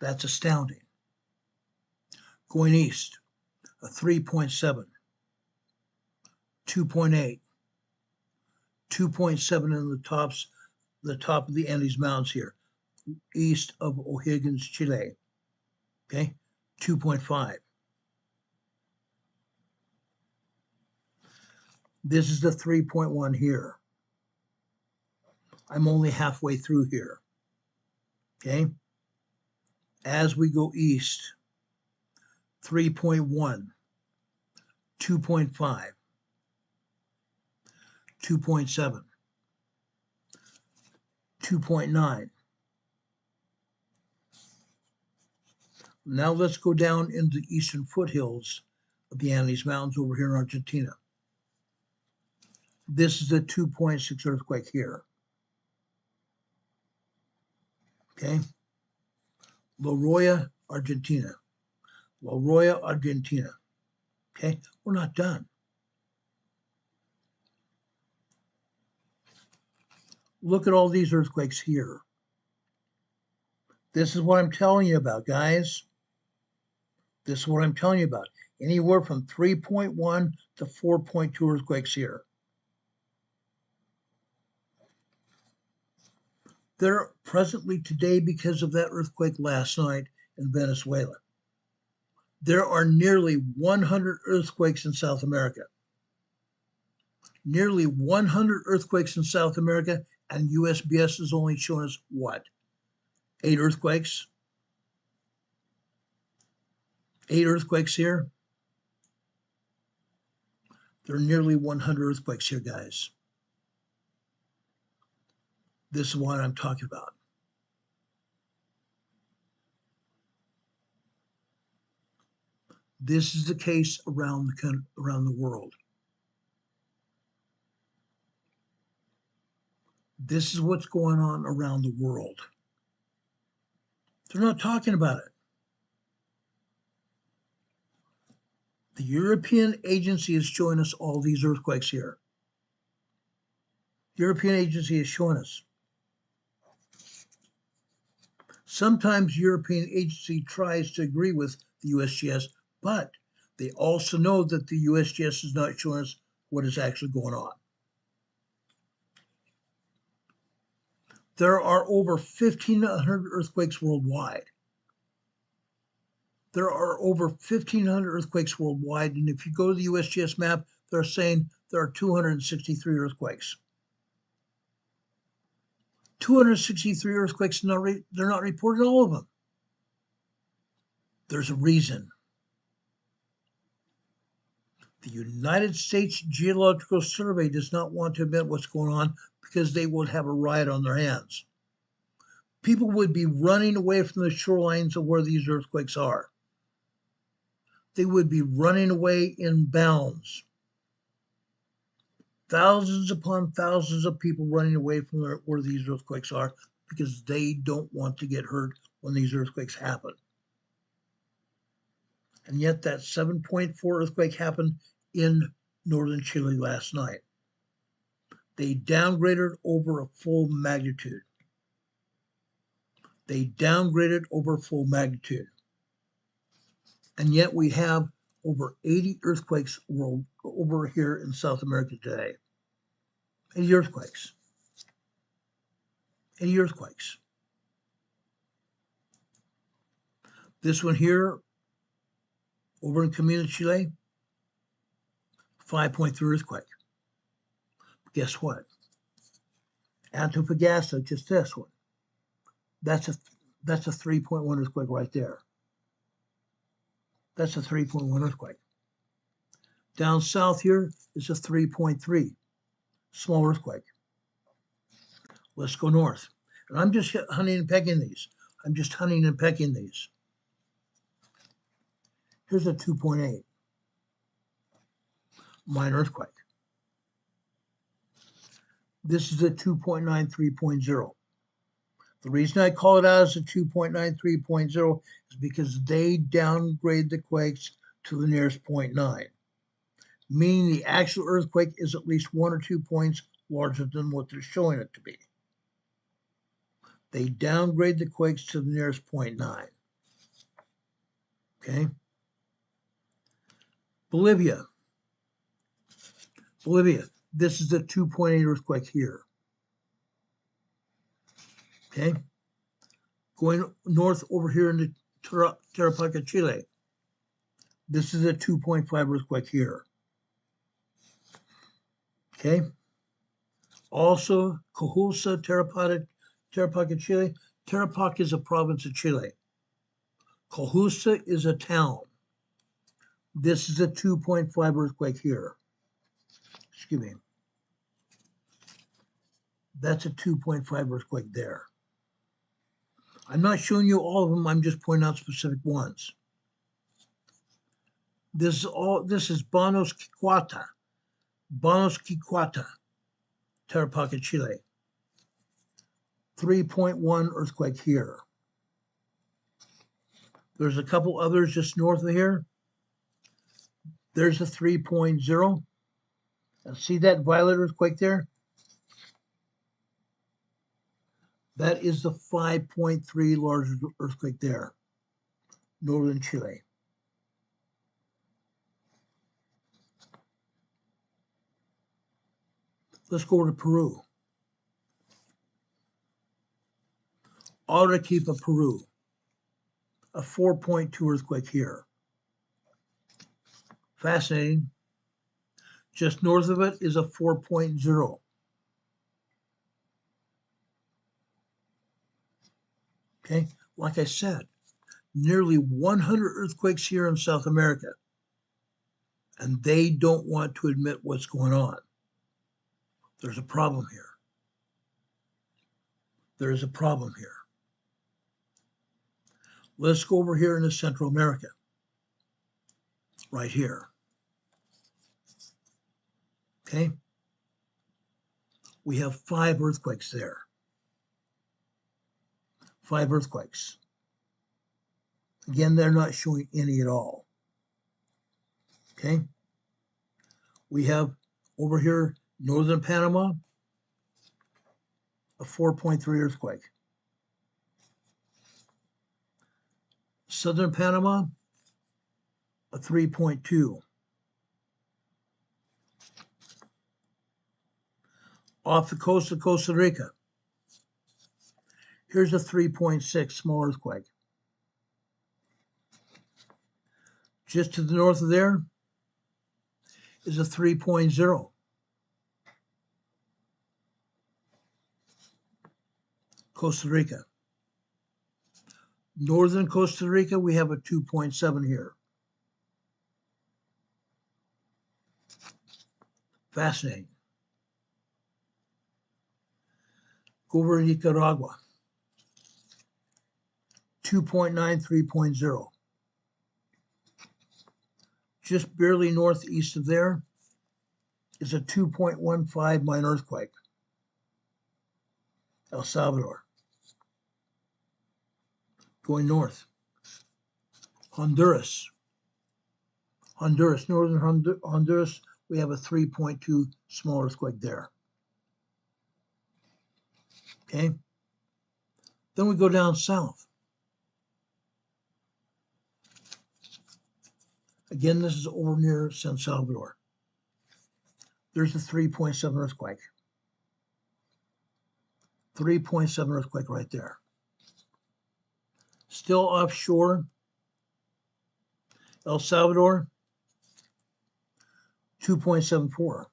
That's astounding. Going east, a 3.7. 2.8, 2.7 in the top of the Andes Mountains here, east of O'Higgins, Chile. Okay, 2.5. This is the 3.1 here. I'm only halfway through here. Okay, as we go east, 3.1, 2.5, 2.7, 2.9. Now let's go down into the eastern foothills of the Andes Mountains over here in Argentina. This is a 2.6 earthquake here. Okay. La Roya, Argentina. La Roya, Argentina. Okay. We're not done. Look at all these earthquakes here. This is what I'm telling you about, guys. This is what I'm telling you about. Anywhere from 3.1 to 4.2 earthquakes here. There presently today, because of that earthquake last night in Venezuela, there are nearly 100 earthquakes in South America. Nearly 100 earthquakes in South America, and USGS is only showing us what? 8 earthquakes? 8 earthquakes here? There are nearly 100 earthquakes here, guys. This is what I'm talking about. This is the case around the world. This is what's going on around the world. They're not talking about it. The European Agency is showing us all these earthquakes here. The European Agency is showing us. Sometimes European Agency tries to agree with the USGS, but they also know that the USGS is not showing us what is actually going on. There are over 1,500 earthquakes worldwide. There are over 1,500 earthquakes worldwide, and if you go to the USGS map, they're saying there are 263 earthquakes. 263 earthquakes, they're not reporting all of them. There's a reason. The United States Geological Survey does not want to admit what's going on because they would have a riot on their hands. People would be running away from the shorelines of where these earthquakes are. They would be running away in bounds. Thousands upon thousands of people running away from where these earthquakes are because they don't want to get hurt when these earthquakes happen. And yet that 7.4 earthquake happened in northern Chile last night. They downgraded over a full magnitude. They downgraded over full magnitude. And yet we have over 80 earthquakes over here in South America today. 80 earthquakes. 80 earthquakes. This one here, over in Comuna, Chile, 5.3 earthquake. Guess what? Antofagasta, just this one. That's a 3.1 earthquake right there. That's a 3.1 earthquake. Down south here is a 3.3 small earthquake. Let's go north. And I'm just hunting and pecking these. Here's a 2.8 minor earthquake. This is a 2.93.0. The reason I call it out as a 2.93.0 is because they downgrade the quakes to the nearest 0.9, meaning the actual earthquake is at least 1 or 2 points larger than what they're showing it to be. They downgrade the quakes to the nearest 0.9. Okay. Bolivia. Bolivia, this is the 2.8 earthquake here. Okay. Going north over here into Tarapaca, Chile. This is a 2.5 earthquake here. Okay. Also, Cojusa, Tarapaca, Chile. Tarapaca is a province of Chile. Cojusa is a town. This is a 2.5 earthquake here. Excuse me. That's a 2.5 earthquake there. I'm not showing you all of them. I'm just pointing out specific ones. This is Banos Quicuata, Tarapaca, Chile. 3.1 earthquake here. There's a couple others just north of here. There's a 3.0. See that violet earthquake there? That is the 5.3 large earthquake there, northern Chile. Let's go to Peru. Arequipa, Peru. A 4.2 earthquake here. Fascinating. Just north of it is a 4.0. Okay, like I said, nearly 100 earthquakes here in South America, and they don't want to admit what's going on. There's a problem here. There is a problem here. Let's go over here into Central America, right here. Okay, we have 5 earthquakes there. 5 earthquakes. Again, they're not showing any at all. Okay. We have over here, northern Panama, a 4.3 earthquake. Southern Panama, a 3.2. Off the coast of Costa Rica, here's a 3.6 small earthquake. Just to the north of there is a 3.0. Costa Rica. Northern Costa Rica, we have a 2.7 here. Fascinating. Go over to Nicaragua. 2.9, 3.0. Just barely northeast of there is a 2.15 minor earthquake. El Salvador. Going north. Honduras. Northern Honduras, we have a 3.2 small earthquake there. Okay. Then we go down south. Again, this is over near San Salvador. There's a 3.7 earthquake. 3.7 earthquake right there. Still offshore, El Salvador, 2.74.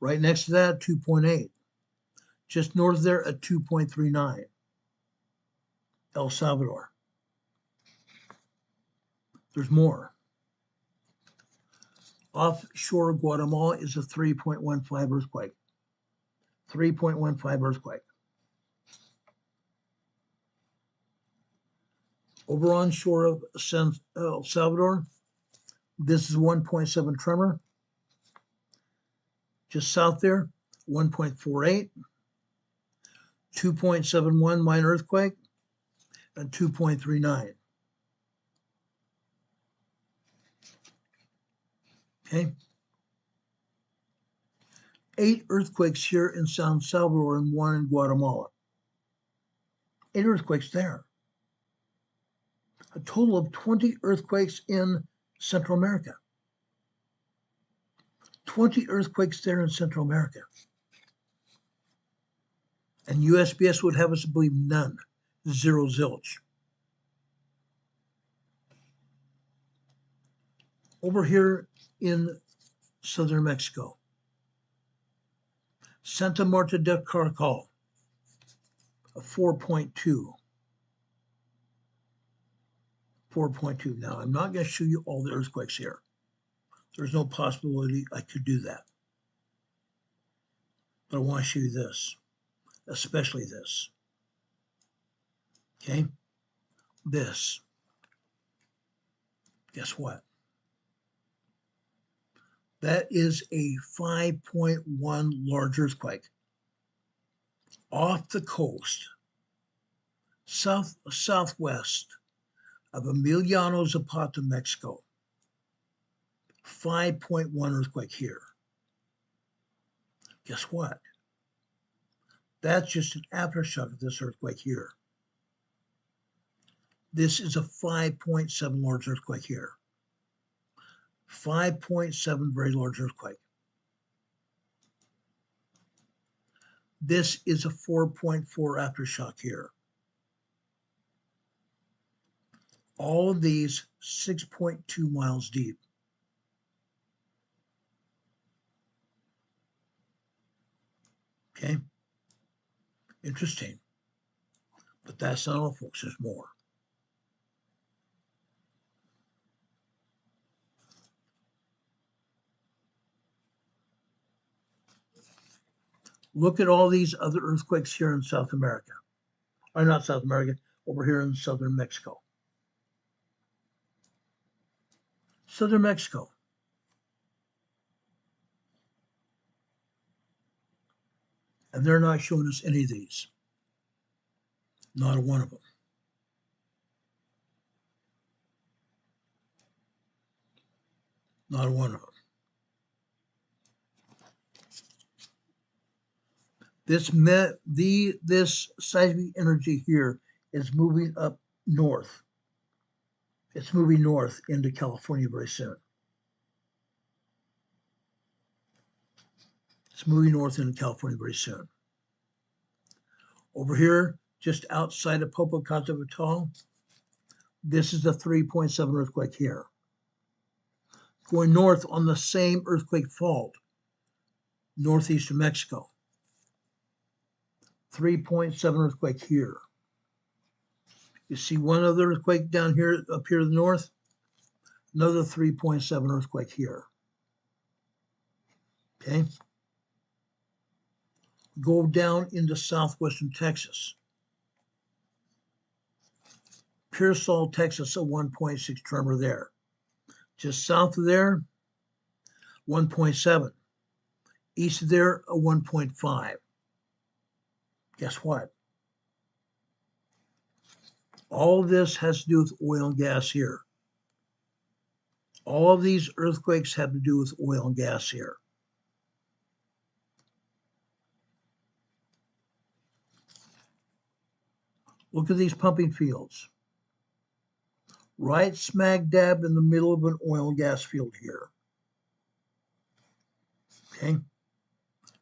Right next to that, 2.8. Just north of there, at 2.39. El Salvador. There's more. Offshore Guatemala is a 3.15 earthquake. 3.15 earthquake. Over on shore of El Salvador, this is 1.7 tremor. Just south there, 1.48. 2.71 minor earthquake, and 2.39. Okay. 8 earthquakes here in San Salvador and 1 in Guatemala. 8 earthquakes there. A total of 20 earthquakes in Central America. 20 earthquakes there in Central America. And USPS would have us believe none. Zero zilch. Over here in southern Mexico, Santa Marta de Caracol, a 4.2. 4.2. Now, I'm not going to show you all the earthquakes here. There's no possibility I could do that. But I want to show you this, especially this. Okay? This. Guess what? That is a 5.1 large earthquake off the coast, southwest of Emiliano Zapata, Mexico. 5.1 earthquake here. Guess what? That's just an aftershock of this earthquake here. This is a 5.7 large earthquake here. 5.7 very large earthquake. This is a 4.4 aftershock here. All of these 6.2 miles deep. Okay? Interesting. But that's not all, folks. There's more. Look at all these other earthquakes here in South America. Or not South America, over here in southern Mexico. Southern Mexico. And they're not showing us any of these. Not a one of them. Not a one of them. This seismic energy here is moving up north. It's moving north into California very soon. It's moving north into California very soon. Over here, just outside of Popocatépetl, this is the 3.7 earthquake here. Going north on the same earthquake fault, northeast of Mexico. 3.7 earthquake here. You see one other earthquake down here, up here to the north? Another 3.7 earthquake here. Okay? Go down into southwestern Texas. Pearsall, Texas, a 1.6 tremor there. Just south of there, 1.7. East of there, a 1.5. Guess what? All of this has to do with oil and gas here. All of these earthquakes have to do with oil and gas here. Look at these pumping fields. Right smack dab in the middle of an oil and gas field here. Okay?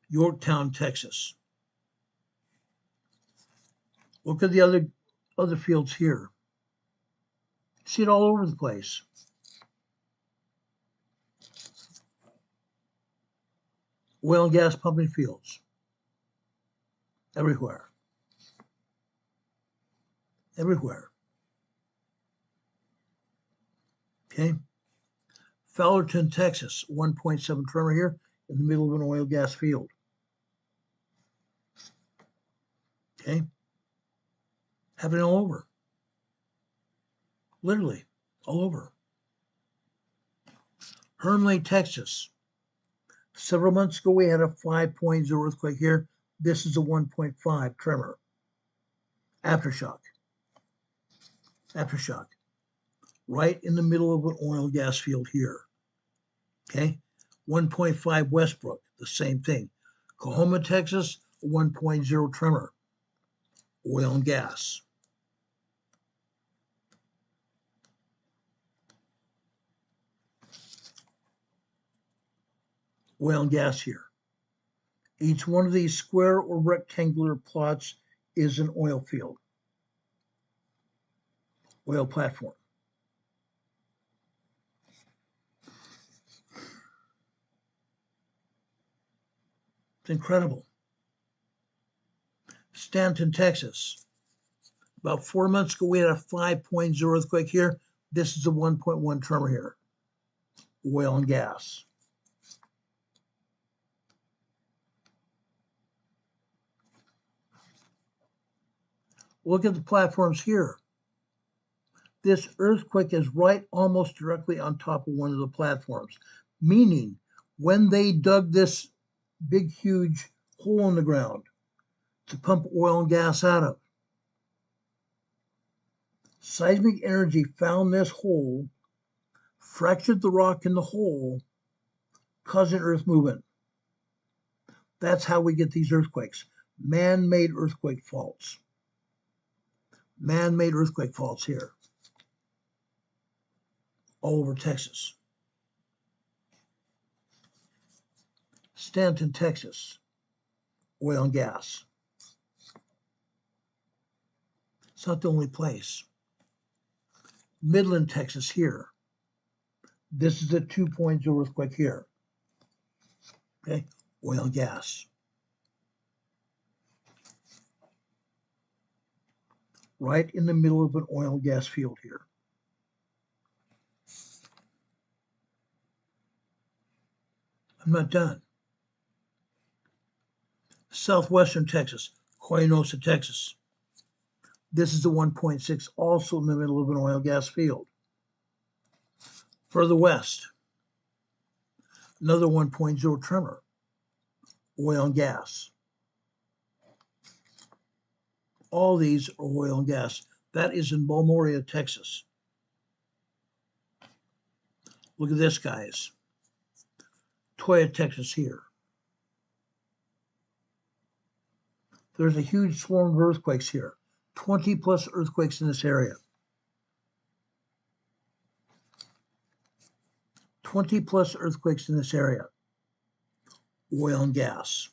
Yorktown, Texas. Look at the other fields here. See it all over the place. Oil and gas pumping fields. Everywhere. Everywhere. Okay? Fowlerton, Texas, 1.7 tremor here in the middle of an oil and gas field. Okay? Happening all over. Literally, all over. Hermleigh, Texas. Several months ago, we had a 5.0 earthquake here. This is a 1.5 tremor. Aftershock. Aftershock. Right in the middle of an oil and gas field here. Okay? 1.5 Westbrook, the same thing. Coahoma, Texas, a 1.0 tremor. Oil and gas. oil and gas here. Each one of these square or rectangular plots is an oil field, oil platform. It's incredible. Stanton, Texas. About 4 months ago, we had a 5.0 earthquake here. This is a 1.1 tremor here. Oil and gas. Look at the platforms here. This earthquake is right almost directly on top of one of the platforms, meaning when they dug this big, huge hole in the ground to pump oil and gas out of, seismic energy found this hole, fractured the rock in the hole, causing earth movement. That's how we get these earthquakes. Man-made earthquake faults. Man-made earthquake faults here. All over Texas. Stanton, Texas. Oil and gas. It's not the only place. Midland, Texas here. This is a 2.0 earthquake here. Okay, oil and gas. Right in the middle of an oil and gas field here. I'm not done. Southwestern Texas, Coinosa, Texas. This is the 1.6, also in the middle of an oil and gas field. Further west, another 1.0 tremor, oil and gas. All these are oil and gas. That is in Balmorea, Texas. Look at this, guys. Toya, Texas here. There's a huge swarm of earthquakes here. 20 plus earthquakes in this area. 20 plus earthquakes in this area. Oil and gas.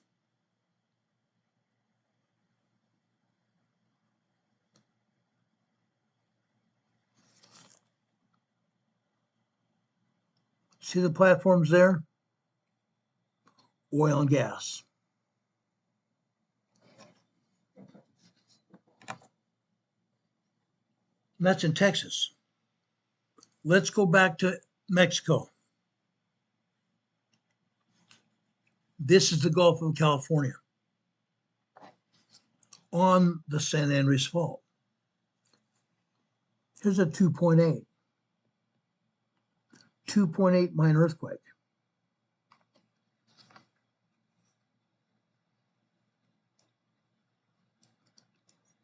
See the platforms there? Oil and gas. And that's in Texas. Let's go back to Mexico. This is the Gulf of California on the San Andreas Fault. Here's a 2.8. 2.8 minor earthquake.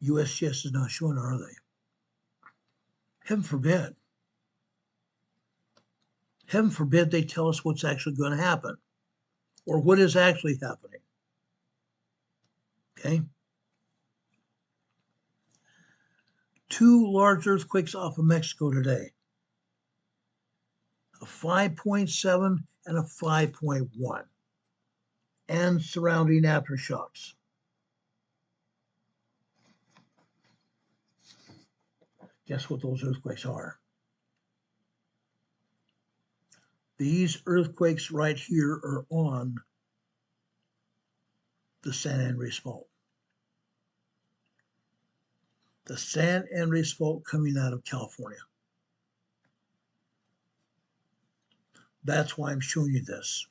USGS is not showing, are they? Heaven forbid. Heaven forbid they tell us what's actually going to happen or what is actually happening. Okay? 2 large earthquakes off of Mexico today. A 5.7 and a 5.1. And surrounding aftershocks. Guess what those earthquakes are? These earthquakes right here are on the San Andreas Fault. The San Andreas Fault coming out of California. That's why I'm showing you this.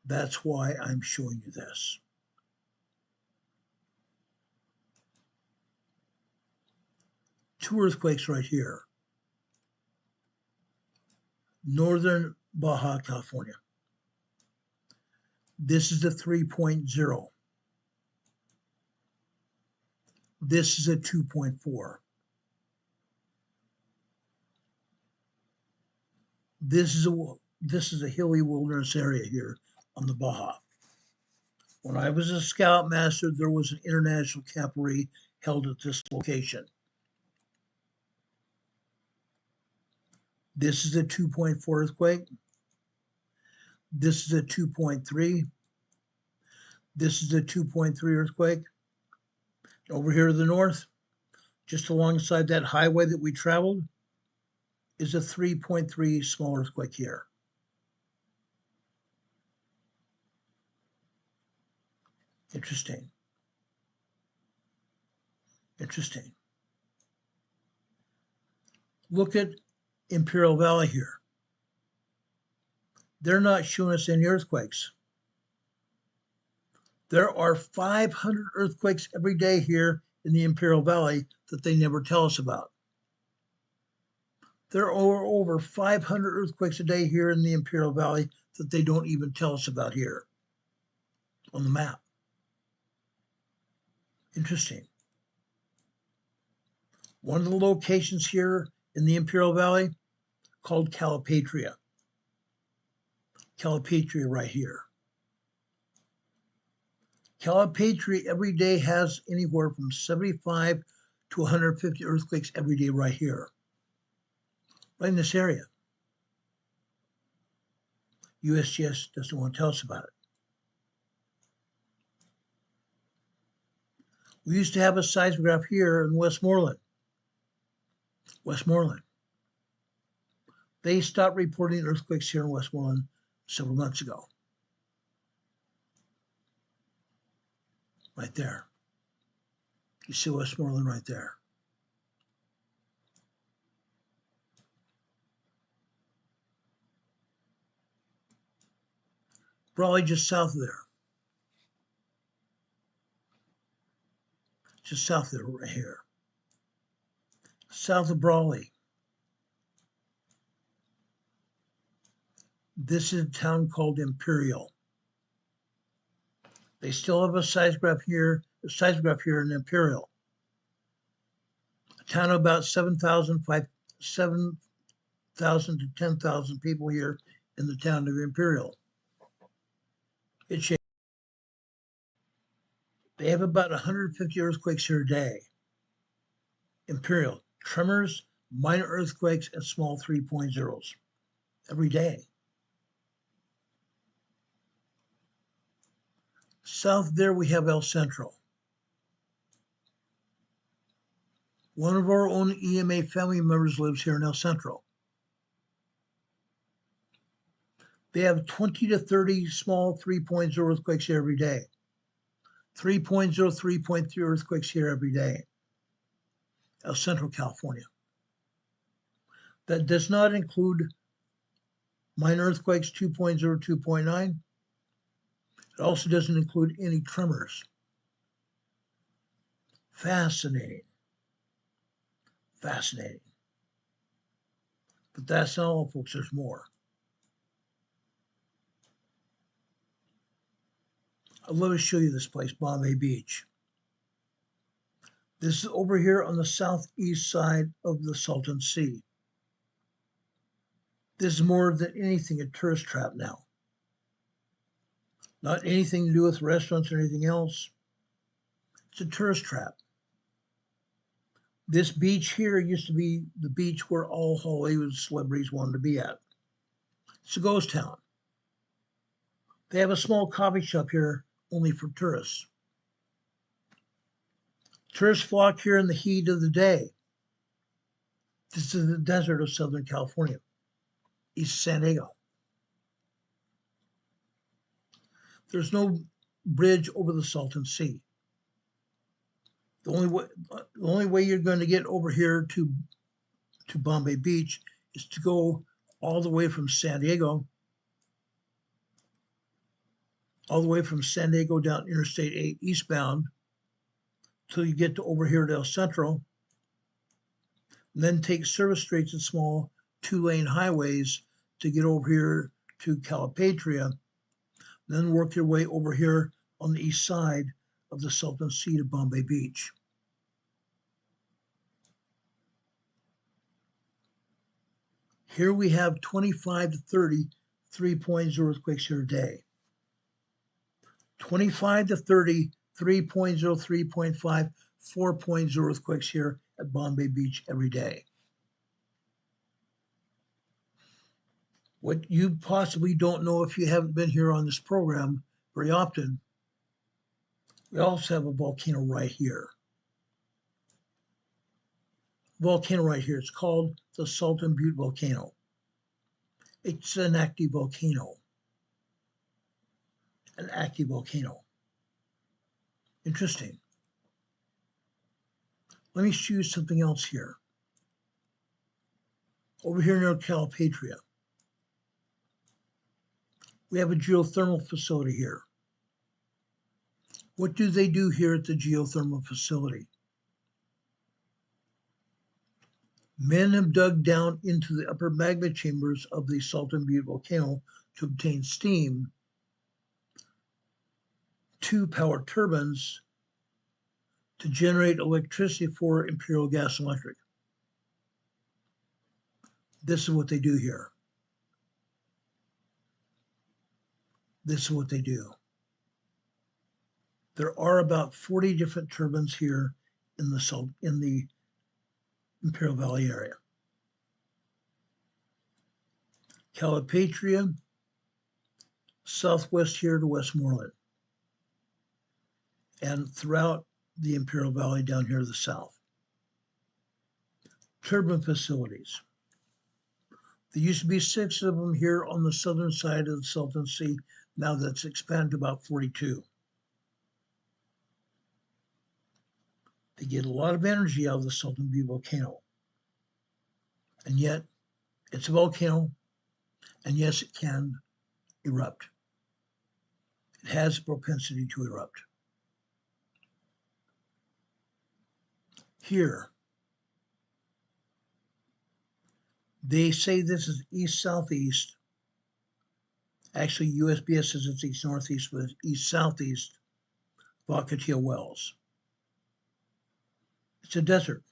That's why I'm showing you this. Two earthquakes right here. Northern Baja California. This is a 3.0. This is a 2.4. This is a hilly wilderness area here on the Baja. When I was a scoutmaster, there was an international camporee held at this location. This is a 2.4 earthquake. This is a 2.3. This is a 2.3 earthquake. Over here to the north, just alongside that highway that we traveled, is a 3.3 small earthquake here. Interesting. Interesting. Look at Imperial Valley here. They're not showing us any earthquakes. There are 500 earthquakes every day here in the Imperial Valley that they never tell us about. There are over 500 earthquakes a day here in the Imperial Valley that they don't even tell us about here on the map. Interesting. One of the locations here in the Imperial Valley called Calipatria. Calipatria right here. Calipatria every day has anywhere from 75 to 150 earthquakes every day right here, right in this area. USGS doesn't want to tell us about it. We used to have a seismograph here in Westmoreland. They stopped reporting earthquakes here in Westmoreland several months ago. Right there. You see Westmoreland right there. Brawley just south of there. Just south of there, right here. South of Brawley. This is a town called Imperial. They still have a seismograph here in Imperial. A town of about 7,000 to 10,000 people here in the town of Imperial. They have about 150 earthquakes here a day. Imperial. Tremors, minor earthquakes, and small 3.0s every day. South there we have El Centro. One of our own EMA family members lives here in El Centro. They have 20 to 30 small 3.0 earthquakes here every day. 3.0, 3.3 earthquakes here every day. El Centro, California. That does not include minor earthquakes 2.0, 2.9. It also doesn't include any tremors. Fascinating. Fascinating. But that's not all, folks. There's more. I'd love to show you this place, Bombay Beach. This is over here on the southeast side of the Salton Sea. This is more than anything a tourist trap now. Not anything to do with restaurants or anything else. It's a tourist trap. This beach here used to be the beach where all Hollywood celebrities wanted to be at. It's a ghost town. They have a small coffee shop here only for tourists. Tourists flock here in the heat of the day. This is the desert of Southern California, East San Diego. There's no bridge over the Salton Sea. The only way you're going to get over here to Bombay Beach is to go all the way from San Diego, down Interstate 8 eastbound till you get to over here to El Centro, and then take service streets and small 2-lane highways to get over here to Calipatria, then work your way over here on the east side of the Salton Sea to Bombay Beach. Here we have 25 to 30 3.0 earthquakes here a day. 25 to 30 3.0, 3.5, 4.0 earthquakes here at Bombay Beach every day. What you possibly don't know if you haven't been here on this program very often, we also have a volcano right here. Volcano right here. It's called the Salton Butte Volcano. It's an active volcano. An active volcano. Interesting. Let me show you something else here. Over here near Calipatria, we have a geothermal facility here. What do they do here at the geothermal facility? Men have dug down into the upper magma chambers of the Salton Butte volcano to obtain steam to power turbines to generate electricity for Imperial Gas and Electric. This is what they do here. This is what they do. There are about 40 different turbines here in the Imperial Valley area. Calipatria, southwest here to Westmoreland, and throughout the Imperial Valley down here to the south. Turbine facilities. There used to be 6 of them here on the southern side of the Salton Sea. Now that's expanded to about 42. They get a lot of energy out of the Salton Butte volcano. And yet, it's a volcano, and yes, it can erupt. It has a propensity to erupt. Here, they say this is east-southeast. Actually, USGS says it's east-northeast, but it's east-southeast Volcatile Wells. It's a desert.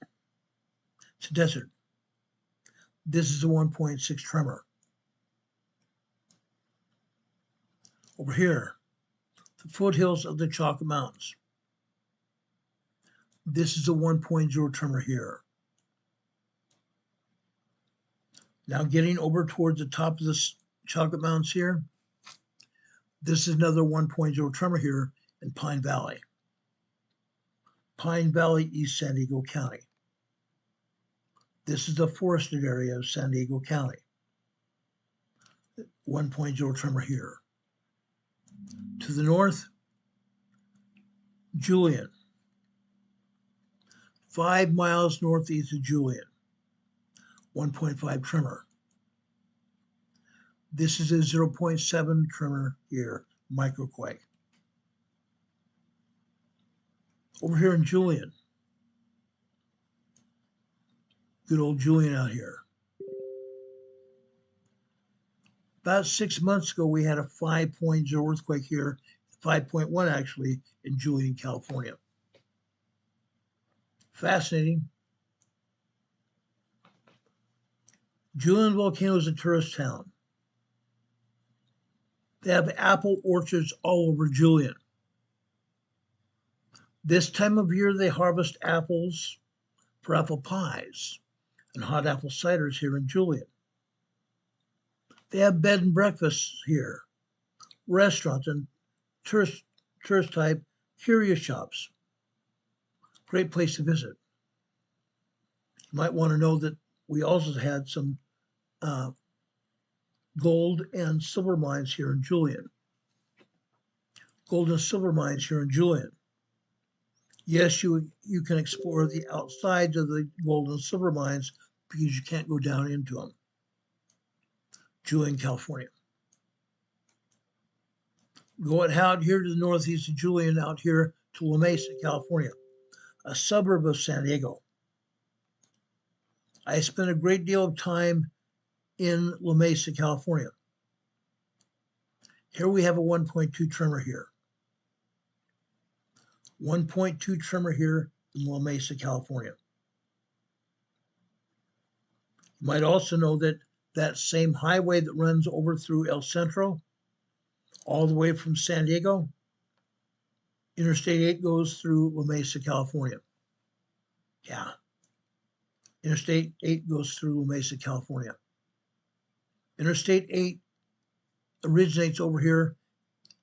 It's a desert. This is a 1.6 tremor. Over here, the foothills of the Chalk Mountains. This is a 1.0 tremor here. Now getting over towards the top of the Chocolate Mountains here, this is another 1.0 tremor here in Pine Valley. Pine Valley, East San Diego County. This is the forested area of San Diego County. 1.0 tremor here. To the north, Julian. 5 miles northeast of Julian. 1.5 tremor. This is a 0.7 tremor here, microquake. Over here in Julian, good old Julian out here. About 6 months ago, we had a 5.0 earthquake here, 5.1 actually, in Julian, California. Fascinating. Julian Volcano is a tourist town. They have apple orchards all over Julian. This time of year, they harvest apples for apple pies and hot apple ciders here in Julian. They have bed and breakfasts here, restaurants and tourist type curio shops. Great place to visit. You might want to know that we also had some gold and silver mines here in Julian. Gold and silver mines here in Julian. Yes, you can explore the outsides of the gold and silver mines because you can't go down into them. Julian, California. Go out here to the northeast of Julian, out here to La Mesa, California, a suburb of San Diego. I spent a great deal of time in La Mesa, California. Here we have a 1.2 tremor here. 1.2 tremor here in La Mesa, California. You might also know that that same highway that runs over through El Centro, all the way from San Diego, Interstate 8 goes through La Mesa, California. Yeah. Interstate 8 goes through La Mesa, California. Interstate 8 originates over here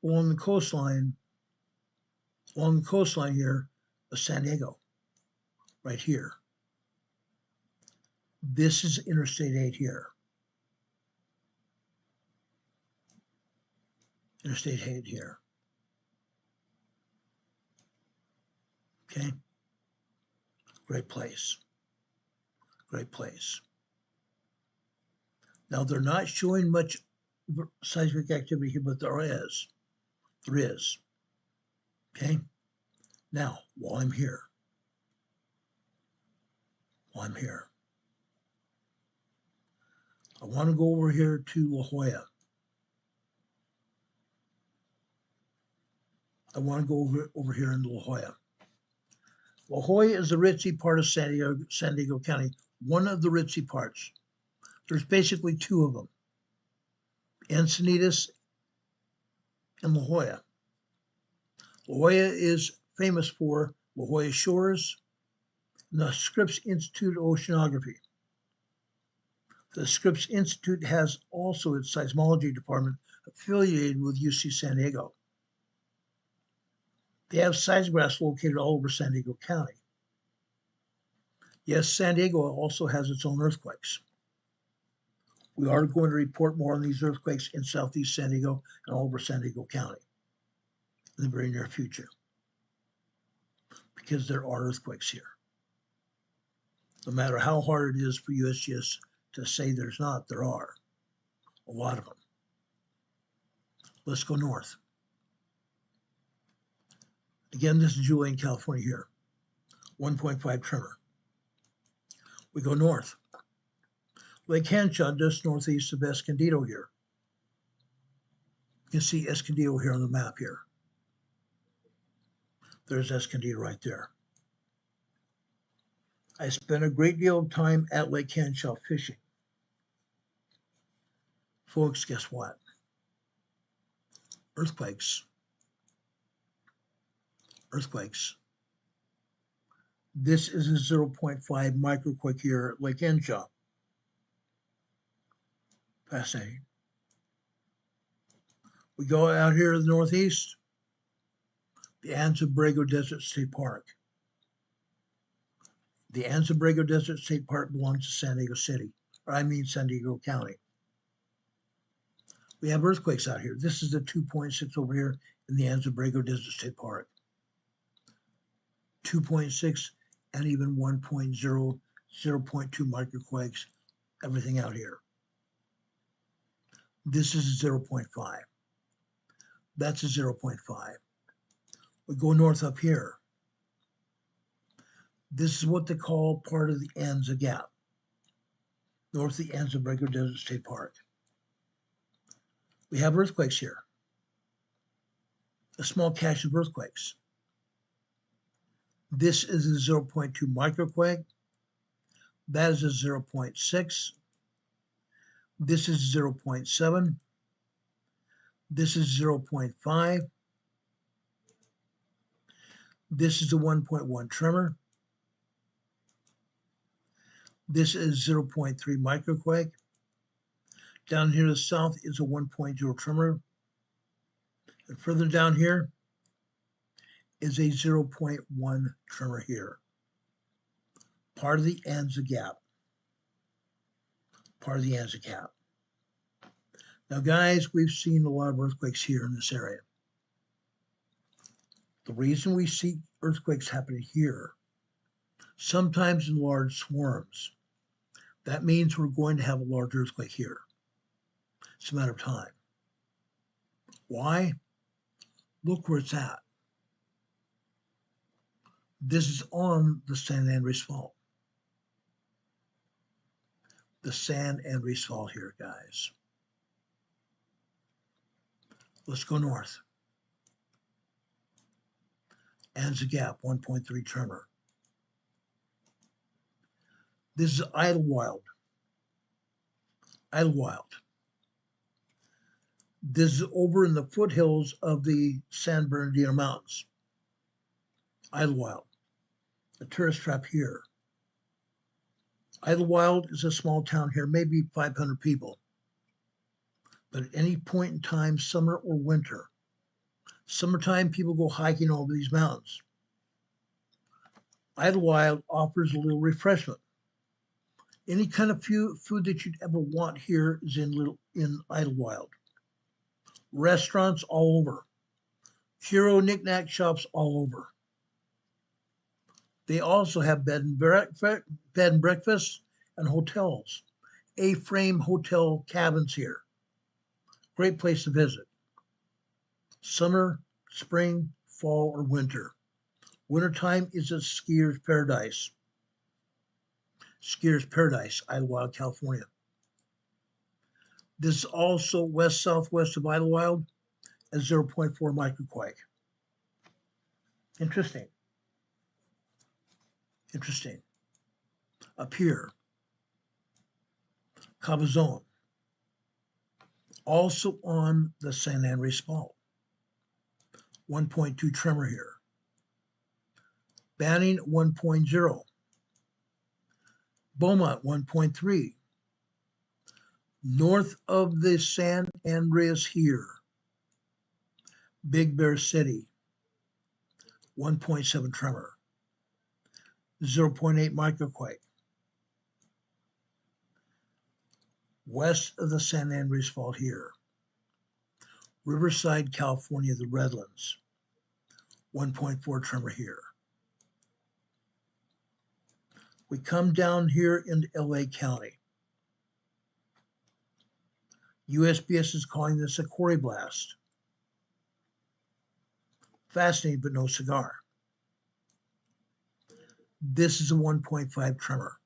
along the coastline here of San Diego, right here. This is Interstate 8 here. Interstate 8 here. Okay. Great place. Great place. Now, they're not showing much seismic activity here, but there is. There is. Okay. Now, while I'm here, I want to go over here to La Jolla. I want to go over here in La Jolla. La Jolla is the ritzy part of San Diego County, one of the ritzy parts. There's basically two of them, Encinitas and La Jolla. La Jolla is famous for La Jolla Shores and the Scripps Institute of Oceanography. The Scripps Institute has also its seismology department affiliated with UC San Diego. They have seismographs located all over San Diego County. Yes, San Diego also has its own earthquakes. We are going to report more on these earthquakes in southeast San Diego and all over San Diego County in the very near future, because there are earthquakes here. No matter how hard it is for USGS to say there's not, there are a lot of them. Let's go north. Again, this is Julian, California here, 1.5 tremor. We go north. Lake Henshaw, just northeast of Escondido here. You can see Escondido here on the map here. There's Escondido right there. I spent a great deal of time at Lake Henshaw fishing. Folks, guess what? Earthquakes. This is a 0.5 microquake here at Lake Henshaw. Fascinating. We go out here to the northeast, the Anza-Borrego Desert State Park. The Anza-Borrego Desert State Park belongs to San Diego San Diego County. We have earthquakes out here. This is the 2.6 over here in the Anza-Borrego Desert State Park. 2.6 and even 1.0, 0.2 microquakes, everything out here. This is a 0.5. That's a 0.5. We go north up here. This is what they call part of the Anza Gap, north of the Anza-Borrego Desert State Park. We have earthquakes here, a small cache of earthquakes. This is a 0.2 microquake. That is a 0.6. This is 0.7. This is 0.5. This is a 1.1 tremor. This is 0.3 microquake. Down here to the south is a 1.0 tremor. And further down here is a 0.1 tremor here. Part of the Anza Gap. Now, guys, we've seen a lot of earthquakes here in this area. The reason we see earthquakes happening here, sometimes in large swarms, that means we're going to have a large earthquake here. It's a matter of time. Why? Look where it's at. This is on the San Andreas Fault. The San Andreas Fault here, guys. Let's go north. Anza Gap, 1.3 tremor. This is Idlewild. This is over in the foothills of the San Bernardino Mountains. Idlewild, a tourist trap here. Idlewild is a small town here, maybe 500 people. but at any point in time, summer or winter. Summertime, people go hiking over these mountains. Idlewild offers a little refreshment. Any kind of food that you'd ever want here is in Idlewild. Restaurants all over. Hero knickknack shops all over. They also have bed and breakfast and hotels. A-frame hotel cabins here. Great place to visit. Summer, spring, fall, or winter. Wintertime is a skier's paradise. Skier's Paradise, Idlewild, California. This is also west-southwest of Idlewild, a 0.4 microquake. Interesting. Up here, Cabazon, also on the San Andreas Fault. 1.2 tremor here. Banning 1.0. Beaumont 1.3. North of the San Andreas here, Big Bear City, 1.7 tremor, 0.8 microquake. West of the San Andreas Fault here, Riverside, California, the Redlands, 1.4 tremor here. We come down here into LA County. USGS is calling this a quarry blast. Fascinating, but no cigar. This is a 1.5 tremor.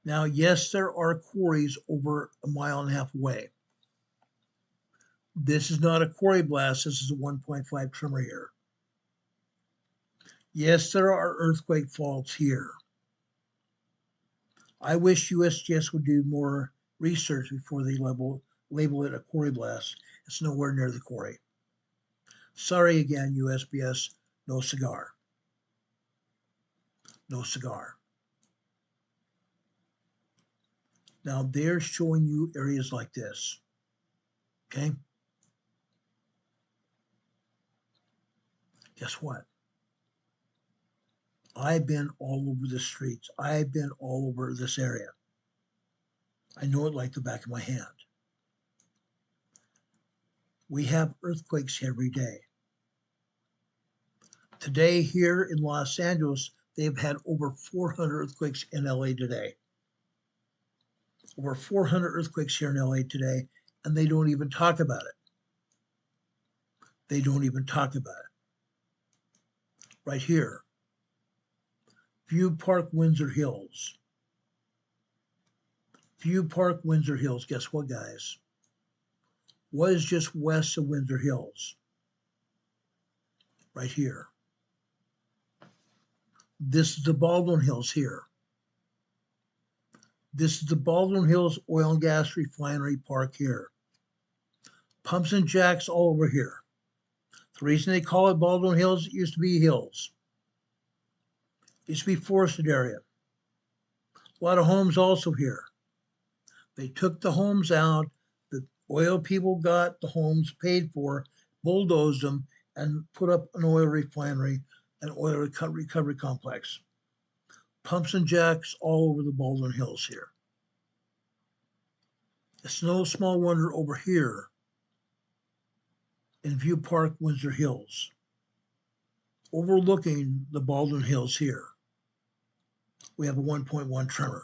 Now, yes, there are quarries over a mile and a half away. This is not a quarry blast. This is a 1.5 tremor here. Yes, there are earthquake faults here. I wish USGS would do more research before they label it a quarry blast. It's nowhere near the quarry. Sorry again, USGS, no cigar. No cigar. Now they're showing you areas like this. Okay? Guess what? I've been all over the streets. I've been all over this area. I know it like the back of my hand. We have earthquakes every day. Today here in Los Angeles, they've had over 400 earthquakes in LA today. Over 400 earthquakes here in LA today, and they don't even talk about it. They don't even talk about it. Right here, View Park, Windsor Hills. View Park, Windsor Hills. Guess what, guys? What is just west of Windsor Hills? Right here. This is the Baldwin Hills here. This is the Baldwin Hills Oil and Gas Refinery Park here. Pumps and jacks all over here. The reason they call it Baldwin Hills, it used to be hills. It used to be forested area. A lot of homes also here. They took the homes out. The oil people got the homes paid for, bulldozed them, and put up an oil refinery, an oil recovery complex. Pumps and jacks all over the Baldwin Hills here. It's no small wonder over here in View Park, Windsor Hills, overlooking the Baldwin Hills here. We have a 1.1 tremor.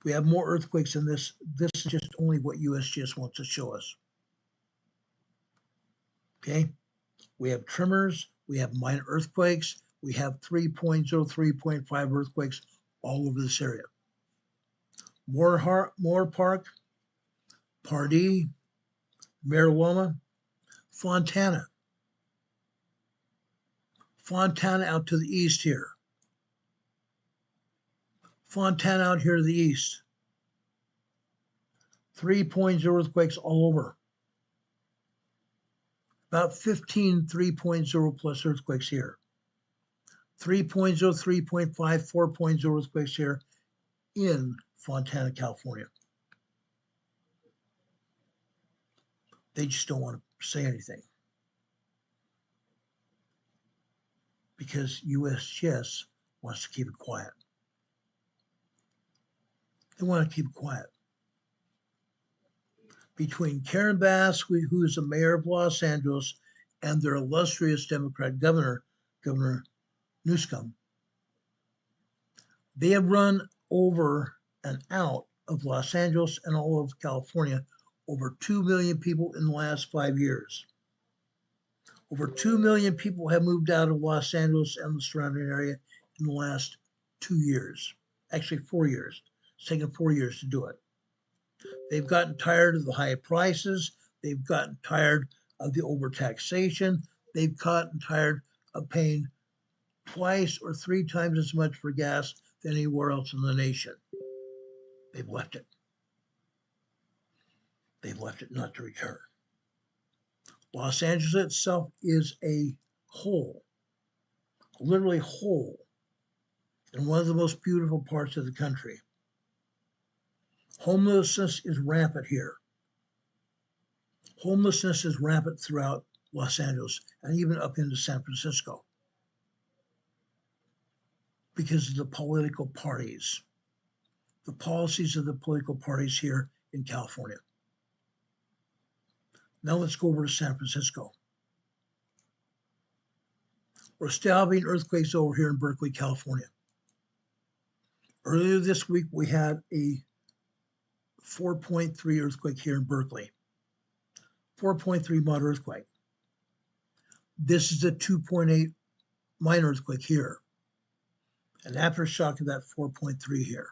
We have more earthquakes than this. This is just only what USGS wants to show us. Okay? We have tremors. We have minor earthquakes. We have 3.0, 3.5 earthquakes all over this area. Moore Park, Pardee, Marijuana, Fontana. Fontana out to the east here. Fontana out here to the east. 3.0 earthquakes all over. About 15 3.0 plus earthquakes here. 3.0, 3.5, 4.0 earthquakes here in Fontana, California. They just don't want to say anything because USGS wants to keep it quiet. They want to keep it quiet. Between Karen Bass, who is the mayor of Los Angeles, and their illustrious Democrat governor, Governor Newsom, they have run over and out of Los Angeles and all of California over 2 million people in the last 5 years. Over 2 million people have moved out of Los Angeles and the surrounding area in the last 2 years. Actually, 4 years. It's taken 4 years to do it. They've gotten tired of the high prices. They've gotten tired of the overtaxation. They've gotten tired of paying twice or 3 times as much for gas than anywhere else in the nation. They've left it. They've left it not to return. Los Angeles itself is a hole, literally hole, in one of the most beautiful parts of the country. Homelessness is rampant here. Homelessness is rampant throughout Los Angeles and even up into San Francisco because of the political parties, the policies of the political parties here in California. Now let's go over to San Francisco. We're still having earthquakes over here in Berkeley, California. Earlier this week, we had a 4.3 earthquake here in Berkeley. 4.3 moderate earthquake. This is a 2.8 minor earthquake here. An aftershock of that 4.3 here.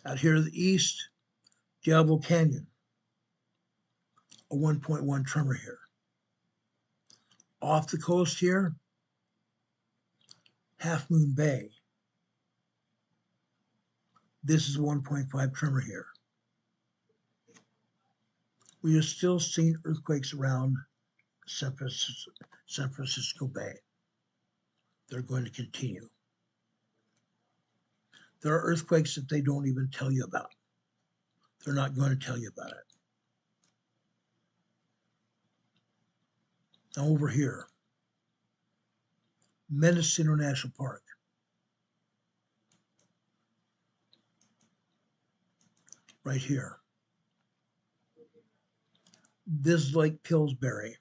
Out here to the east, Diablo Canyon, a 1.1 tremor here. Off the coast here, Half Moon Bay. This is a 1.5 tremor here. We are still seeing earthquakes around San Francisco Bay. They're going to continue. There are earthquakes that they don't even tell you about. They're not going to tell you about it. Now over here, Mendocino National Park. Right here. This is Lake Pillsbury.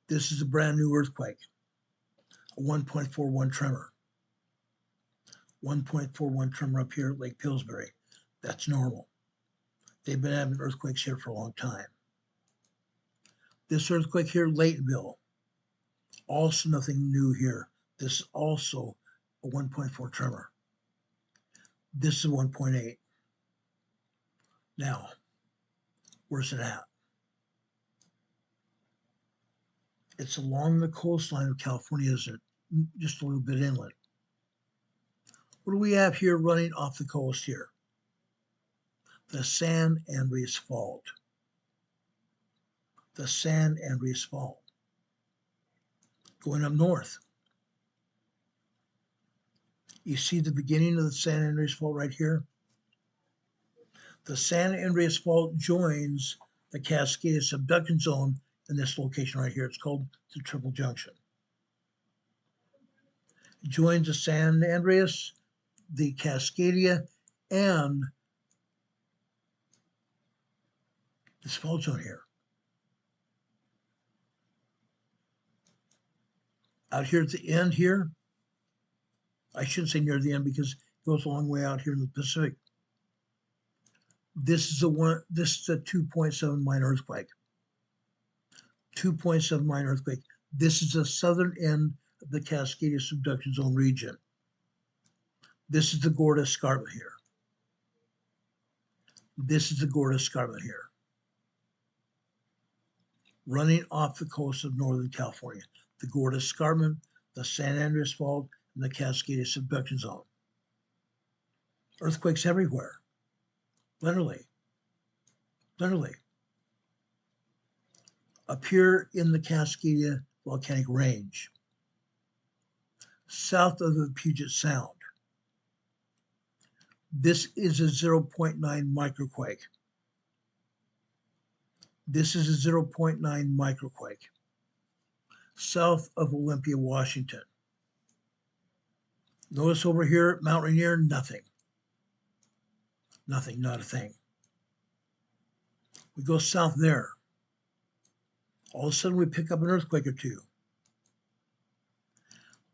This is a brand new earthquake, a 1.41 tremor. 1.41 tremor up here at Lake Pillsbury. That's normal. They've been having earthquakes here for a long time. This earthquake here, Laytonville, also nothing new here. This is also a 1.4 tremor. This is 1.8. Now, where's it at? It's along the coastline of California, isn't it? Just a little bit inland. What do we have here running off the coast here? The San Andreas Fault. The San Andreas Fault. Going up north. You see the beginning of the San Andreas Fault right here? The San Andreas Fault joins the Cascadia subduction zone in this location right here. It's called the Triple Junction. It joins the San Andreas, the Cascadia, and this fault zone here. Out here at the end here, I shouldn't say near the end because it goes a long way out here in the Pacific. This is a 2.7 minor earthquake. 2.7 minor earthquake. This is the southern end of the Cascadia subduction zone region. This is the Gorda Escarpment here. This is the Gorda Escarpment here. Running off the coast of Northern California. The Gorda Escarpment, the San Andreas Fault, and the Cascadia subduction zone. Earthquakes everywhere. Literally. Literally. Up here in the Cascadia volcanic range, south of the Puget Sound. This is a 0.9 microquake. This is a 0.9 microquake south of Olympia, Washington. Notice over here at Mount Rainier, nothing. Nothing, not a thing. We go south there. All of a sudden we pick up an earthquake or two.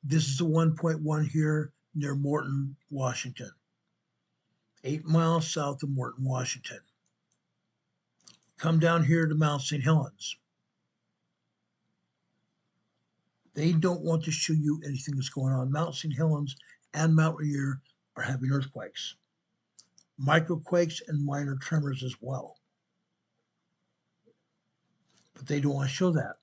This is a 1.1 here near Morton, Washington. 8 miles south of Morton, Washington. Come down here to Mount St. Helens. They don't want to show you anything that's going on. Mount St. Helens and Mount Rainier are having earthquakes, microquakes, and minor tremors as well. But they don't want to show that.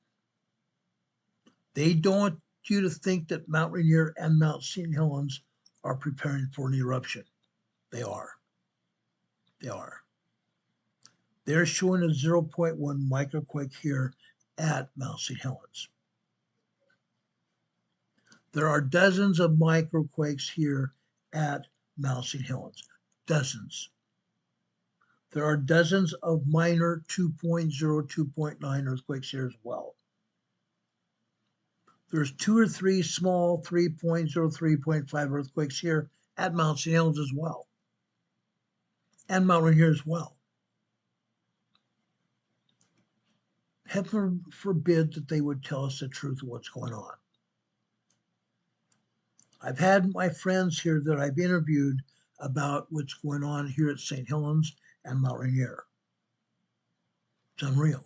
They don't want you to think that Mount Rainier and Mount St. Helens are preparing for an eruption. They are. They are. They're showing a 0.1 microquake here at Mount St. Helens. There are dozens of microquakes here at Mount St. Helens. Dozens. There are dozens of minor 2.0, 2.9 earthquakes here as well. There's 2 or 3 small 3.0, 3.5 earthquakes here at Mount St. Helens as well. And Mount Rainier as well. Heaven forbid that they would tell us the truth of what's going on. I've had my friends here that I've interviewed about what's going on here at St. Helens and Mount Rainier. It's unreal.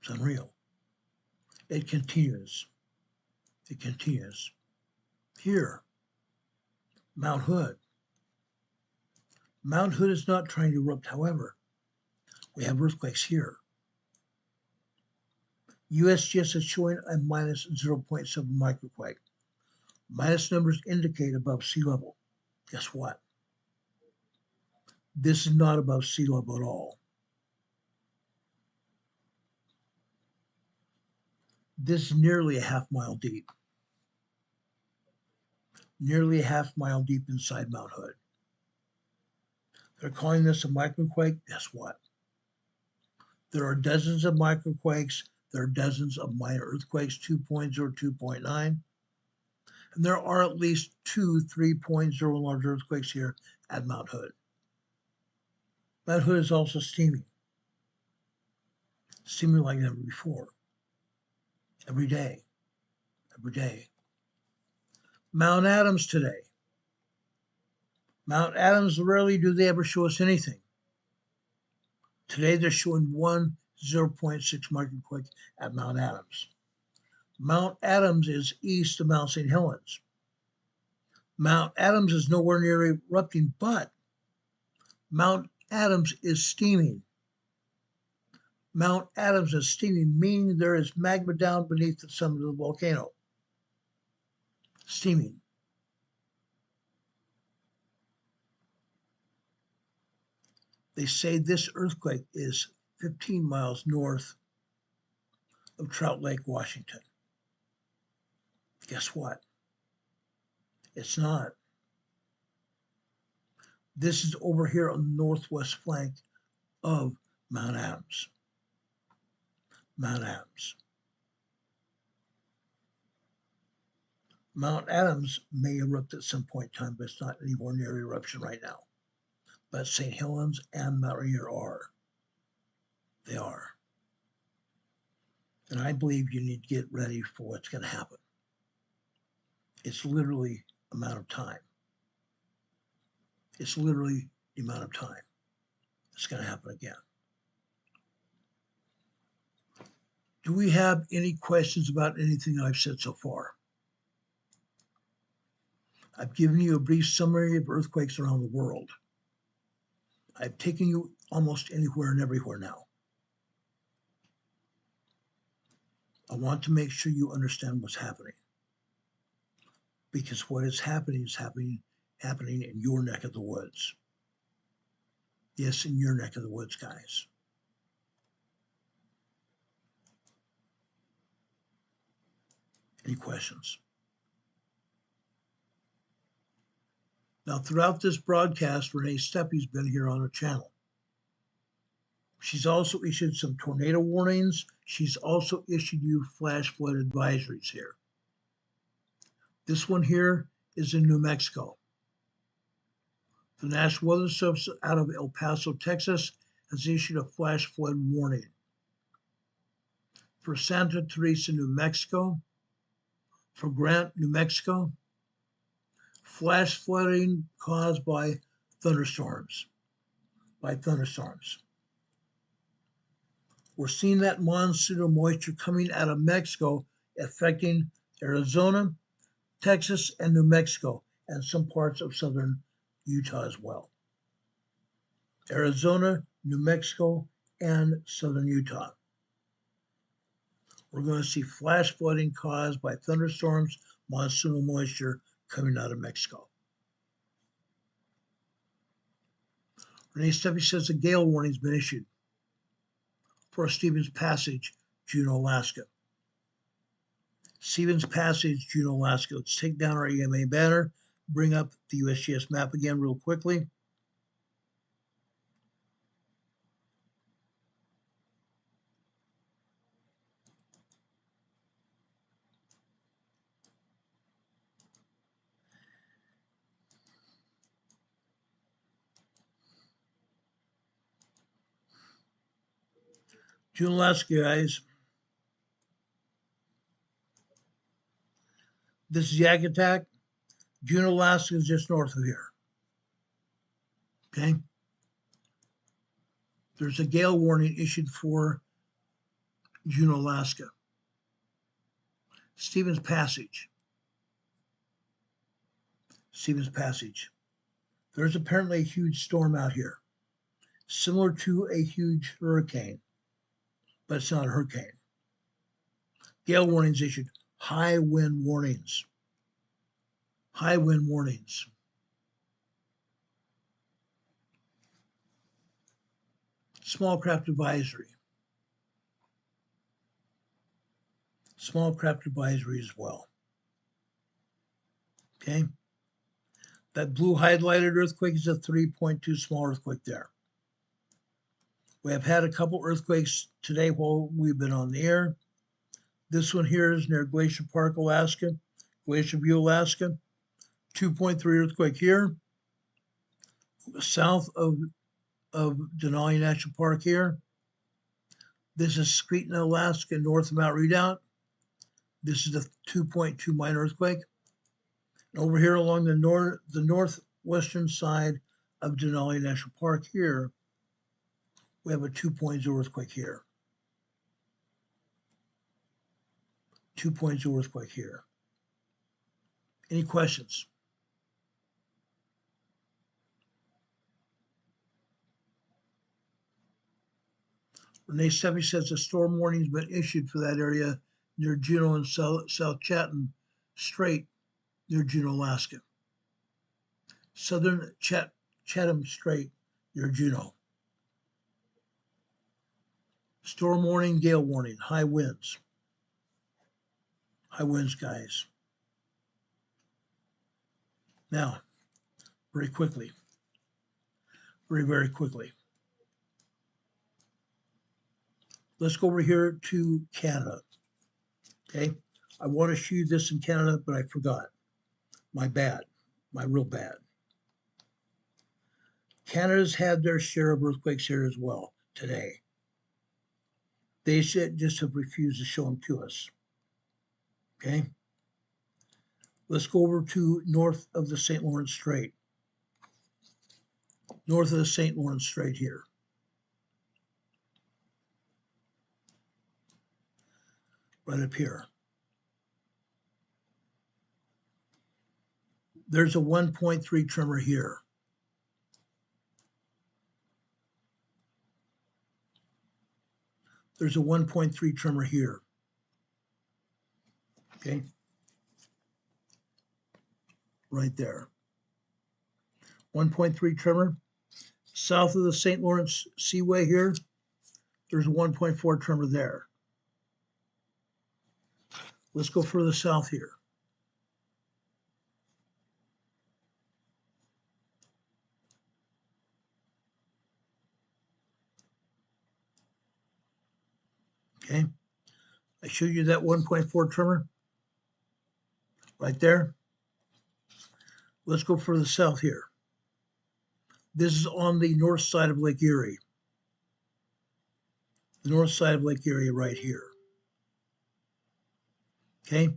It's unreal. It continues. It continues. Here, Mount Hood. Mount Hood is not trying to erupt, however. We have earthquakes here. USGS is showing a minus 0.7 microquake. Minus numbers indicate above sea level. Guess what? This is not above sea level at all. This is nearly a half mile deep. Nearly a half mile deep inside Mount Hood. They're calling this a microquake. Guess what? There are dozens of microquakes. There are dozens of minor earthquakes, 2.0, 2.9. And there are at least 2 3.0 large earthquakes here at Mount Hood. Mount Hood is also steaming. Steaming like never before. Every day. Every day. Mount Adams today. Mount Adams, rarely do they ever show us anything. Today they're showing 1 0.6 microquake at Mount Adams. Mount Adams is east of Mount St. Helens. Mount Adams is nowhere near erupting, but Mount Adams is steaming. Mount Adams is steaming, meaning there is magma down beneath the summit of the volcano. Steaming. They say this earthquake is 15 miles north of Trout Lake, Washington. Guess what? It's not. This is over here on the northwest flank of Mount Adams. Mount Adams. Mount Adams may erupt at some point in time, but it's not anywhere near eruption right now. But St. Helens and Mount Rainier are. They are. And I believe you need to get ready for what's going to happen. It's literally a matter of time. It's literally the amount of time. It's going to happen again. Do we have any questions about anything I've said so far? I've given you a brief summary of earthquakes around the world. I've taken you almost anywhere and everywhere now. I want to make sure you understand what's happening. Because what is happening in your neck of the woods. Yes, in your neck of the woods, guys. Any questions? Now, throughout this broadcast, Renee Steppe's been here on our channel. She's also issued some tornado warnings. She's also issued you flash flood advisories here. This one here is in New Mexico. The National Weather Service out of El Paso, Texas, has issued a flash flood warning. For Santa Teresa, New Mexico, for Grant, New Mexico, flash flooding caused by thunderstorms. We're seeing that monsoonal moisture coming out of Mexico affecting Arizona, Texas, and New Mexico, and some parts of southern Utah as well. Arizona, New Mexico, and southern Utah. We're going to see flash flooding caused by thunderstorms, monsoonal moisture coming out of Mexico. Renee Steffi says a gale warning has been issued for Stevens Passage, Juneau, Alaska. Stevens Passage, Juneau, Alaska. Let's take down our EMA banner, bring up the USGS map again real quickly. Juneau, Alaska, guys. This is Yak Attack. Juneau, Alaska is just north of here. Okay. There's a gale warning issued for Juneau, Alaska. Stevens Passage. There's apparently a huge storm out here, similar to a huge hurricane, but it's not a hurricane. Gale warnings issued. High wind warnings. Small craft advisory. As well. Okay. That blue highlighted earthquake is a 3.2 small earthquake there. We have had a couple earthquakes today while we've been on the air. This one here is near Glacier Park, Alaska, Glacier View, Alaska. 2.3 earthquake here. South of Denali National Park here. This is Skeeton, Alaska, north of Mount Redoubt. This is the 2.2 minor earthquake. And over here along the northwestern side of Denali National Park here, we have a 2.0 earthquake here. 2.0 earthquake here. Any questions? Renee Steffi says a storm warning has been issued for that area near Juneau and South Chatham Strait near Juneau, Alaska. Southern Chatham Strait near Juneau. Storm warning, gale warning, high winds. High winds, guys. Now, very quickly, very quickly. Let's go over here to Canada. Okay, I want to show you this in Canada, but I forgot. My real bad. Canada's had their share of earthquakes here as well today. They just have refused to show them to us. Okay, let's go over to north of the St. Lawrence Strait. North of the St. Lawrence Strait here. Right up here. There's a 1.3 tremor here. There's a 1.3 tremor here. Okay. Right there. 1.3 tremor. South of the St. Lawrence Seaway here, there's a 1.4 tremor there. Let's go further south here. Okay. I showed you that 1.4 tremor right there. Let's go further south here. This is on the north side of Lake Erie. The north side of Lake Erie right here. Okay.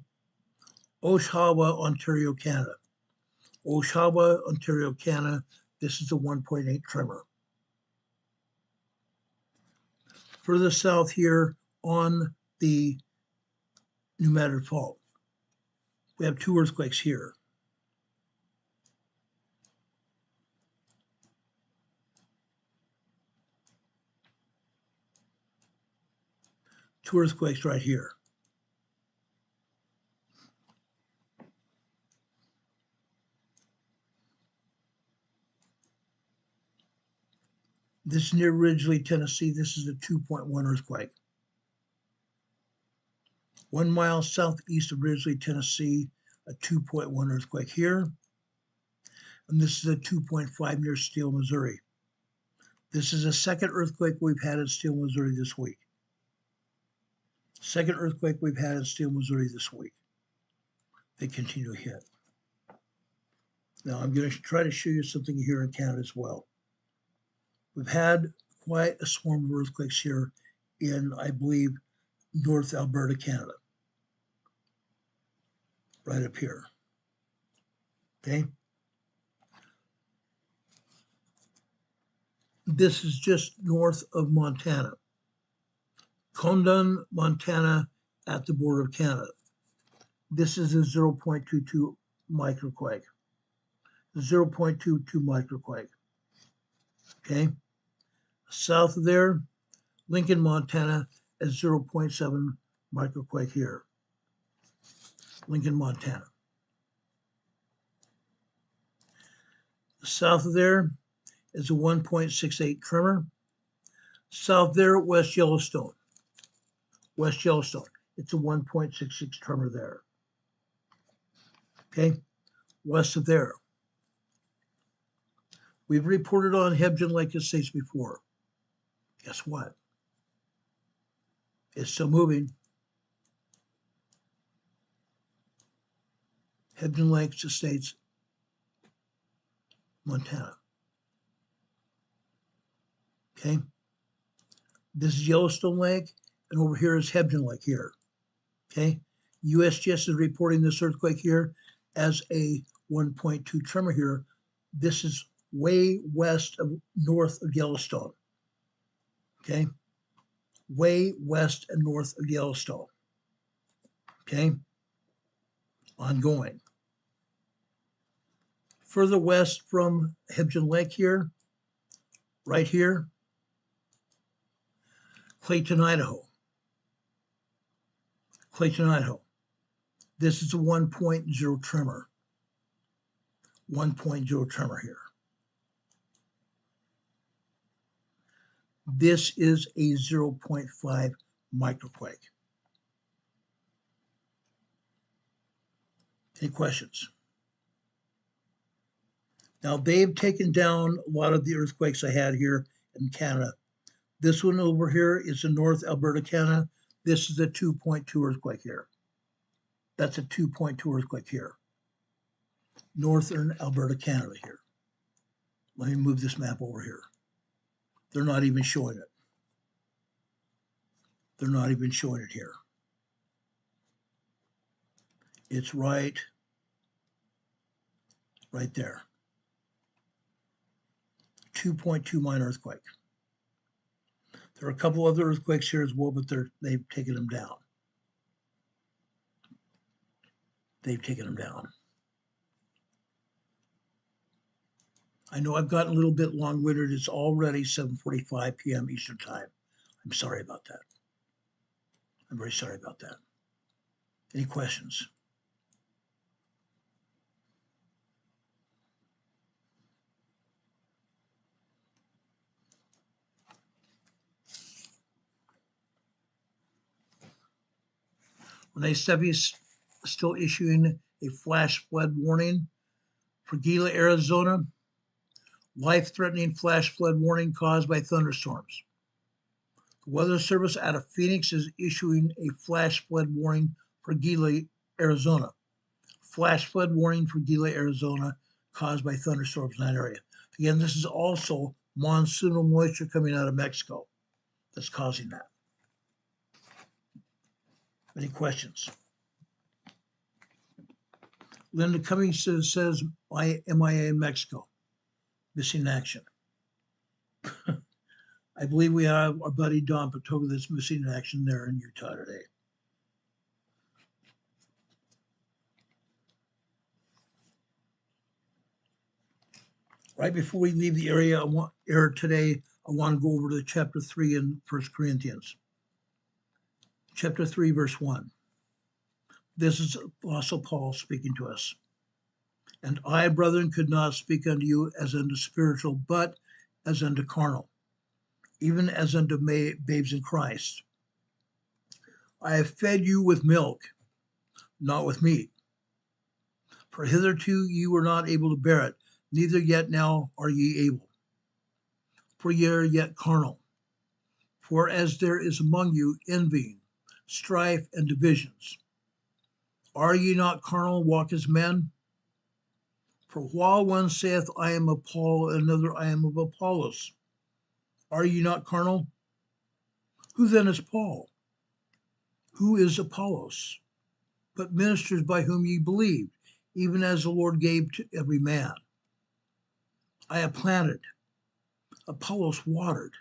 Oshawa, Ontario, Canada. Oshawa, Ontario, Canada. This is a 1.8 tremor. Further south here on the New Madrid Fault, we have two earthquakes here. Two earthquakes right here. This is near Ridgely, Tennessee. This is a 2.1 earthquake. 1 mile southeast of Ridgely, Tennessee, a 2.1 earthquake here. And this is a 2.5 near Steele, Missouri. This is a second earthquake we've had in Steele, Missouri this week. Second earthquake we've had in Steele, Missouri this week. They continue to hit. Now I'm going to try to show you something here in Canada as well. We've had quite a swarm of earthquakes here in, I believe, North Alberta, Canada. Right up here. Okay. This is just north of Montana. Condon, Montana, at the border of Canada. This is a 0.22 microquake. 0.22 microquake. Okay. South of there, Lincoln, Montana, at 0.7 microquake here. Lincoln, Montana. South of there is a 1.68 tremor. South there, West Yellowstone. West Yellowstone. It's a 1.66 tremor there. Okay. West of there. We've reported on Hebgen Lake Estates before. Guess what? It's still moving. Hebgen Lake Estates, Montana. Okay. This is Yellowstone Lake, and over here is Hebgen Lake here. Okay. USGS is reporting this earthquake here as a 1.2 tremor here. This is way west of north of Yellowstone. Okay. Way west and north of Yellowstone. Okay. Ongoing. Further west from Hebgen Lake here, right here, Clayton, Idaho. Clayton, Idaho. This is a 1.0 tremor. 1.0 tremor here. This is a 0.5 microquake. Any questions? Now, they've taken down a lot of the earthquakes I had here in Canada. This one over here is in North Alberta, Canada. This is a 2.2 earthquake here. That's a 2.2 earthquake here. Northern Alberta, Canada here. Let me move this map over here. They're not even showing it. They're not even showing it here. It's right there. 2.2 minor earthquake. There are a couple other earthquakes here as well, but they've taken them down. They've taken them down. I know I've gotten a little bit long-winded. It's already 7:45 p.m. Eastern Time. I'm sorry about that. I'm very sorry about that. Any questions? NHWC is still issuing a flash flood warning for Gila, Arizona. Life-threatening flash flood warning caused by thunderstorms. The Weather Service out of Phoenix is issuing a flash flood warning for Gila, Arizona. Flash flood warning for Gila, Arizona, caused by thunderstorms in that area. Again, this is also monsoonal moisture coming out of Mexico that's causing that. Any questions? Linda Cummings says, MIA in Mexico, missing in action. I believe we have our buddy Don Patoga that's missing in action there in Utah today. Right before we leave the area today, I want to go over to chapter 3 in 1 Corinthians. Chapter 3, verse 1. This is Apostle Paul speaking to us. And I, brethren, could not speak unto you as unto spiritual, but as unto carnal, even as unto babes in Christ. I have fed you with milk, not with meat. For hitherto ye were not able to bear it, neither yet now are ye able. For ye are yet carnal. For as there is among you envying, strife, and divisions, are ye not carnal, walk as men? For while one saith, I am of Paul, and another, I am of Apollos, are ye not carnal? Who then is Paul? Who is Apollos? But ministers by whom ye believed, even as the Lord gave to every man. I have planted, Apollos watered,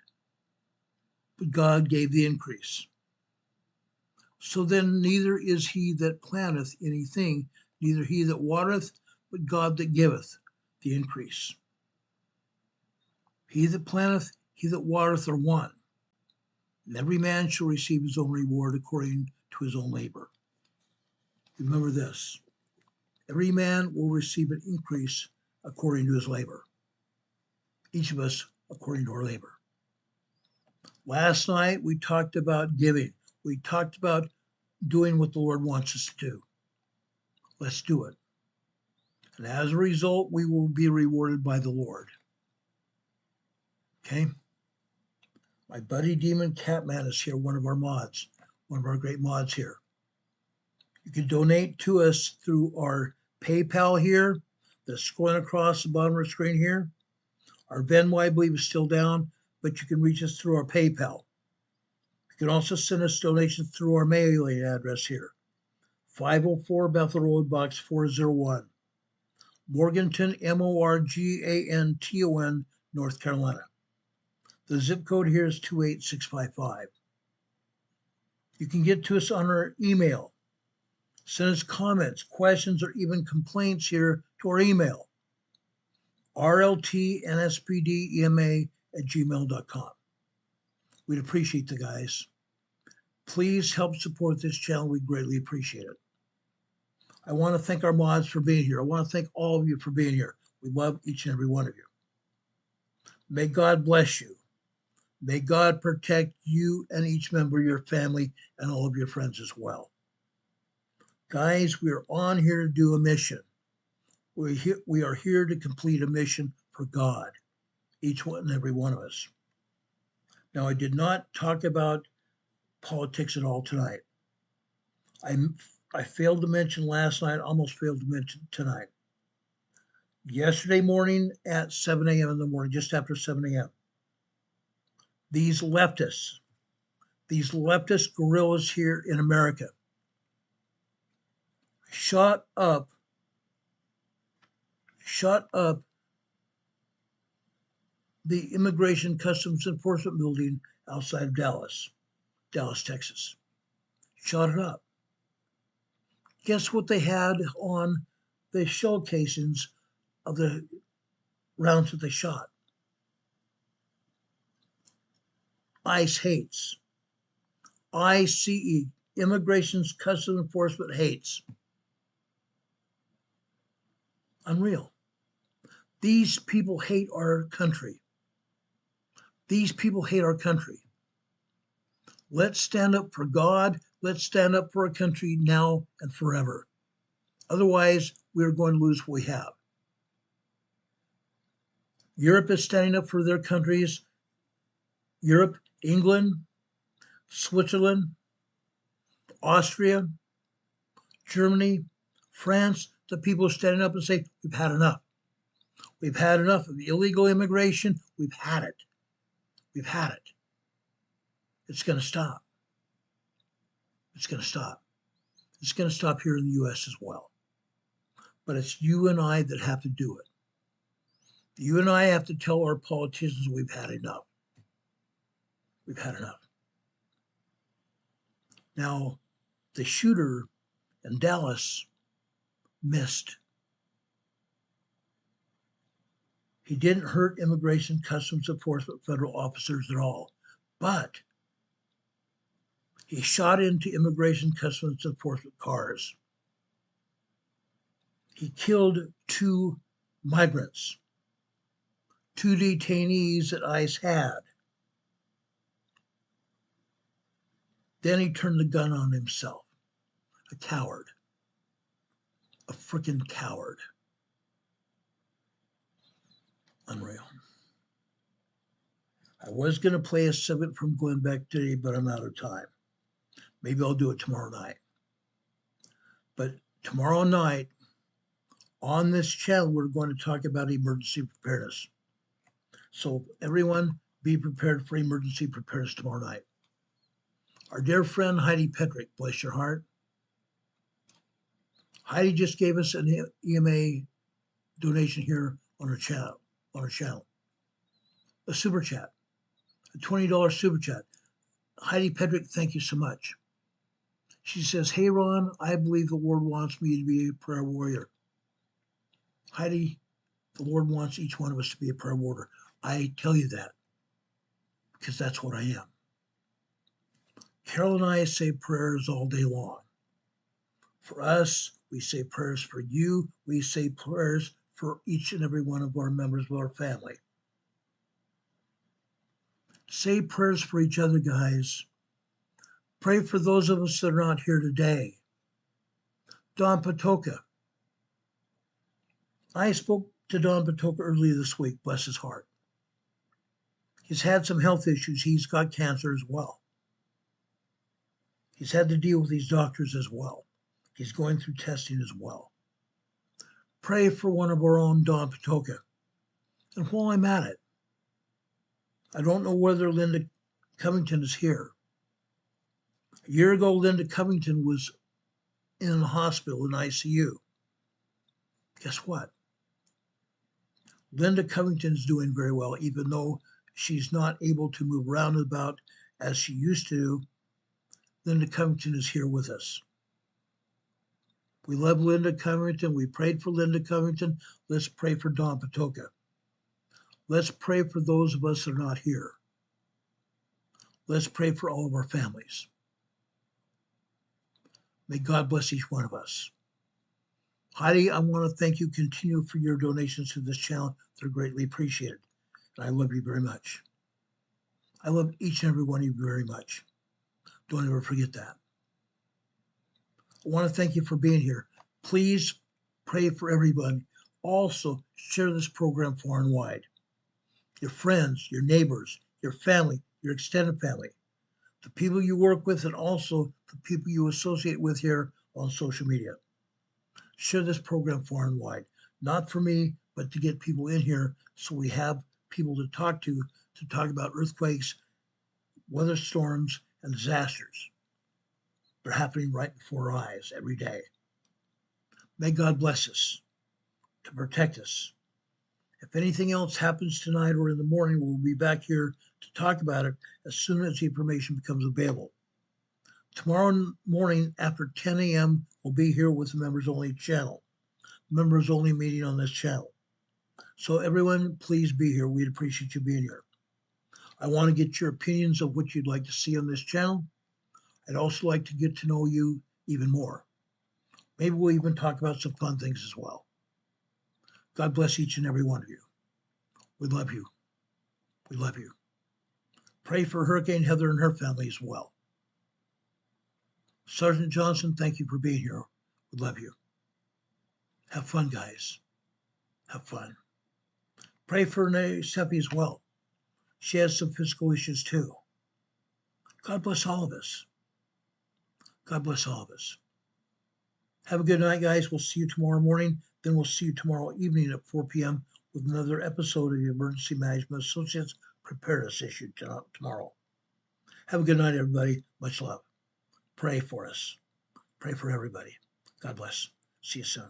but God gave the increase. So then neither is he that planteth anything, neither he that watereth, but God that giveth the increase. He that planteth, he that watereth are one, and every man shall receive his own reward according to his own labor. Remember this, every man will receive an increase according to his labor. Each of us according to our labor. Last night we talked about giving. We talked about doing what the Lord wants us to do. Let's do it. And as a result, we will be rewarded by the Lord. Okay? My buddy Demon Catman is here, one of our mods, one of our great mods here. You can donate to us through our PayPal here, that's scrolling across the bottom of the screen here. Our Venmo, I believe, is still down, but you can reach us through our PayPal. You can also send us donations through our mailing address here, 504 Bethel Road, Box 401, Morganton, Morganton, North Carolina. The zip code here is 28655. You can get to us on our email. Send us comments, questions, or even complaints here to our email, rltnspdema@gmail.com. We'd appreciate the guys. Please help support this channel. We greatly appreciate it. I want to thank our mods for being here. I want to thank all of you for being here. We love each and every one of you. May God bless you. May God protect you and each member of your family and all of your friends as well. Guys, we are on here to do a mission. We are here to complete a mission for God, each one and every one of us. Now, I did not talk about politics at all tonight. I failed to mention last night, almost failed to mention tonight. Yesterday morning at 7 a.m. in the morning, just after 7 a.m., these leftist guerrillas here in America shot up the Immigration Customs Enforcement building outside of Dallas, Texas. Shot it up. Guess what they had on the shell casings of the rounds that they shot? ICE hates. ICE, Immigration Customs Enforcement hates. Unreal. These people hate our country. These people hate our country. Let's stand up for God. Let's stand up for our country now and forever. Otherwise, we are going to lose what we have. Europe is standing up for their countries. Europe, England, Switzerland, Austria, Germany, France, the people are standing up and say, we've had enough. We've had enough of illegal immigration. We've had it. We've had it. It's going to stop. It's going to stop. It's going to stop here in the U.S. as well. But it's you and I that have to do it. You and I have to tell our politicians we've had enough. We've had enough. Now, the shooter in Dallas missed. He didn't hurt Immigration Customs Enforcement federal officers at all, but he shot into Immigration Customs Enforcement cars. He killed 2 migrants, 2 detainees that ICE had. Then he turned the gun on himself. A coward. A freaking coward. Unreal. I was going to play a segment from Glenn Beck today, but I'm out of time. Maybe I'll do it tomorrow night. But tomorrow night, on this channel, we're going to talk about emergency preparedness. So everyone, be prepared for emergency preparedness tomorrow night. Our dear friend Heidi Petrick, bless your heart. Heidi just gave us an EMA donation here on her channel. A super chat, a $20 super chat. Heidi Petrick, thank you so much. She says, hey Ron, I believe the Lord wants me to be a prayer warrior. Heidi, the Lord wants each one of us to be a prayer warrior. I tell you that because that's what I am. Carol and I say prayers all day long. For us, we say prayers for you. We say prayers for each and every one of our members of our family. Say prayers for each other, guys. Pray for those of us that are not here today. Don Patoka. I spoke to Don Patoka earlier this week, bless his heart. He's had some health issues. He's got cancer as well. He's had to deal with these doctors as well. He's going through testing as well. Pray for one of our own, Don Patoka. And while I'm at it, I don't know whether Linda Covington is here. A year ago, Linda Covington was in the hospital in ICU. Guess what? Linda Covington is doing very well, even though she's not able to move around and about as she used to. Linda Covington is here with us. We love Linda Covington. We prayed for Linda Covington. Let's pray for Don Patoka. Let's pray for those of us that are not here. Let's pray for all of our families. May God bless each one of us. Heidi, I want to thank you. Continue for your donations to this channel. They're greatly appreciated. And I love you very much. I love each and every one of you very much. Don't ever forget that. I want to thank you for being here. Please pray for everybody. Also, share this program far and wide. Your friends, your neighbors, your family, your extended family, the people you work with, and also the people you associate with here on social media. Share this program far and wide. Not for me, but to get people in here so we have people to talk about earthquakes, weather storms, and disasters. They're happening right before our eyes every day. May God bless us to protect us. If anything else happens tonight or in the morning, we'll be back here to talk about it as soon as the information becomes available. Tomorrow morning after 10 a.m., we'll be here with the members only channel, members only meeting on this channel. So everyone, please be here. We'd appreciate you being here. I want to get your opinions of what you'd like to see on this channel. I'd also like to get to know you even more. Maybe we'll even talk about some fun things as well. God bless each and every one of you. We love you. We love you. Pray for Hurricane Heather and her family as well. Sergeant Johnson, thank you for being here. We love you. Have fun, guys. Have fun. Pray for Seppi as well. She has some physical issues too. God bless all of us. God bless all of us. Have a good night, guys. We'll see you tomorrow morning. Then we'll see you tomorrow evening at 4 p.m. with another episode of the Emergency Management Associates Preparedness Issue tomorrow. Have a good night, everybody. Much love. Pray for us. Pray for everybody. God bless. See you soon.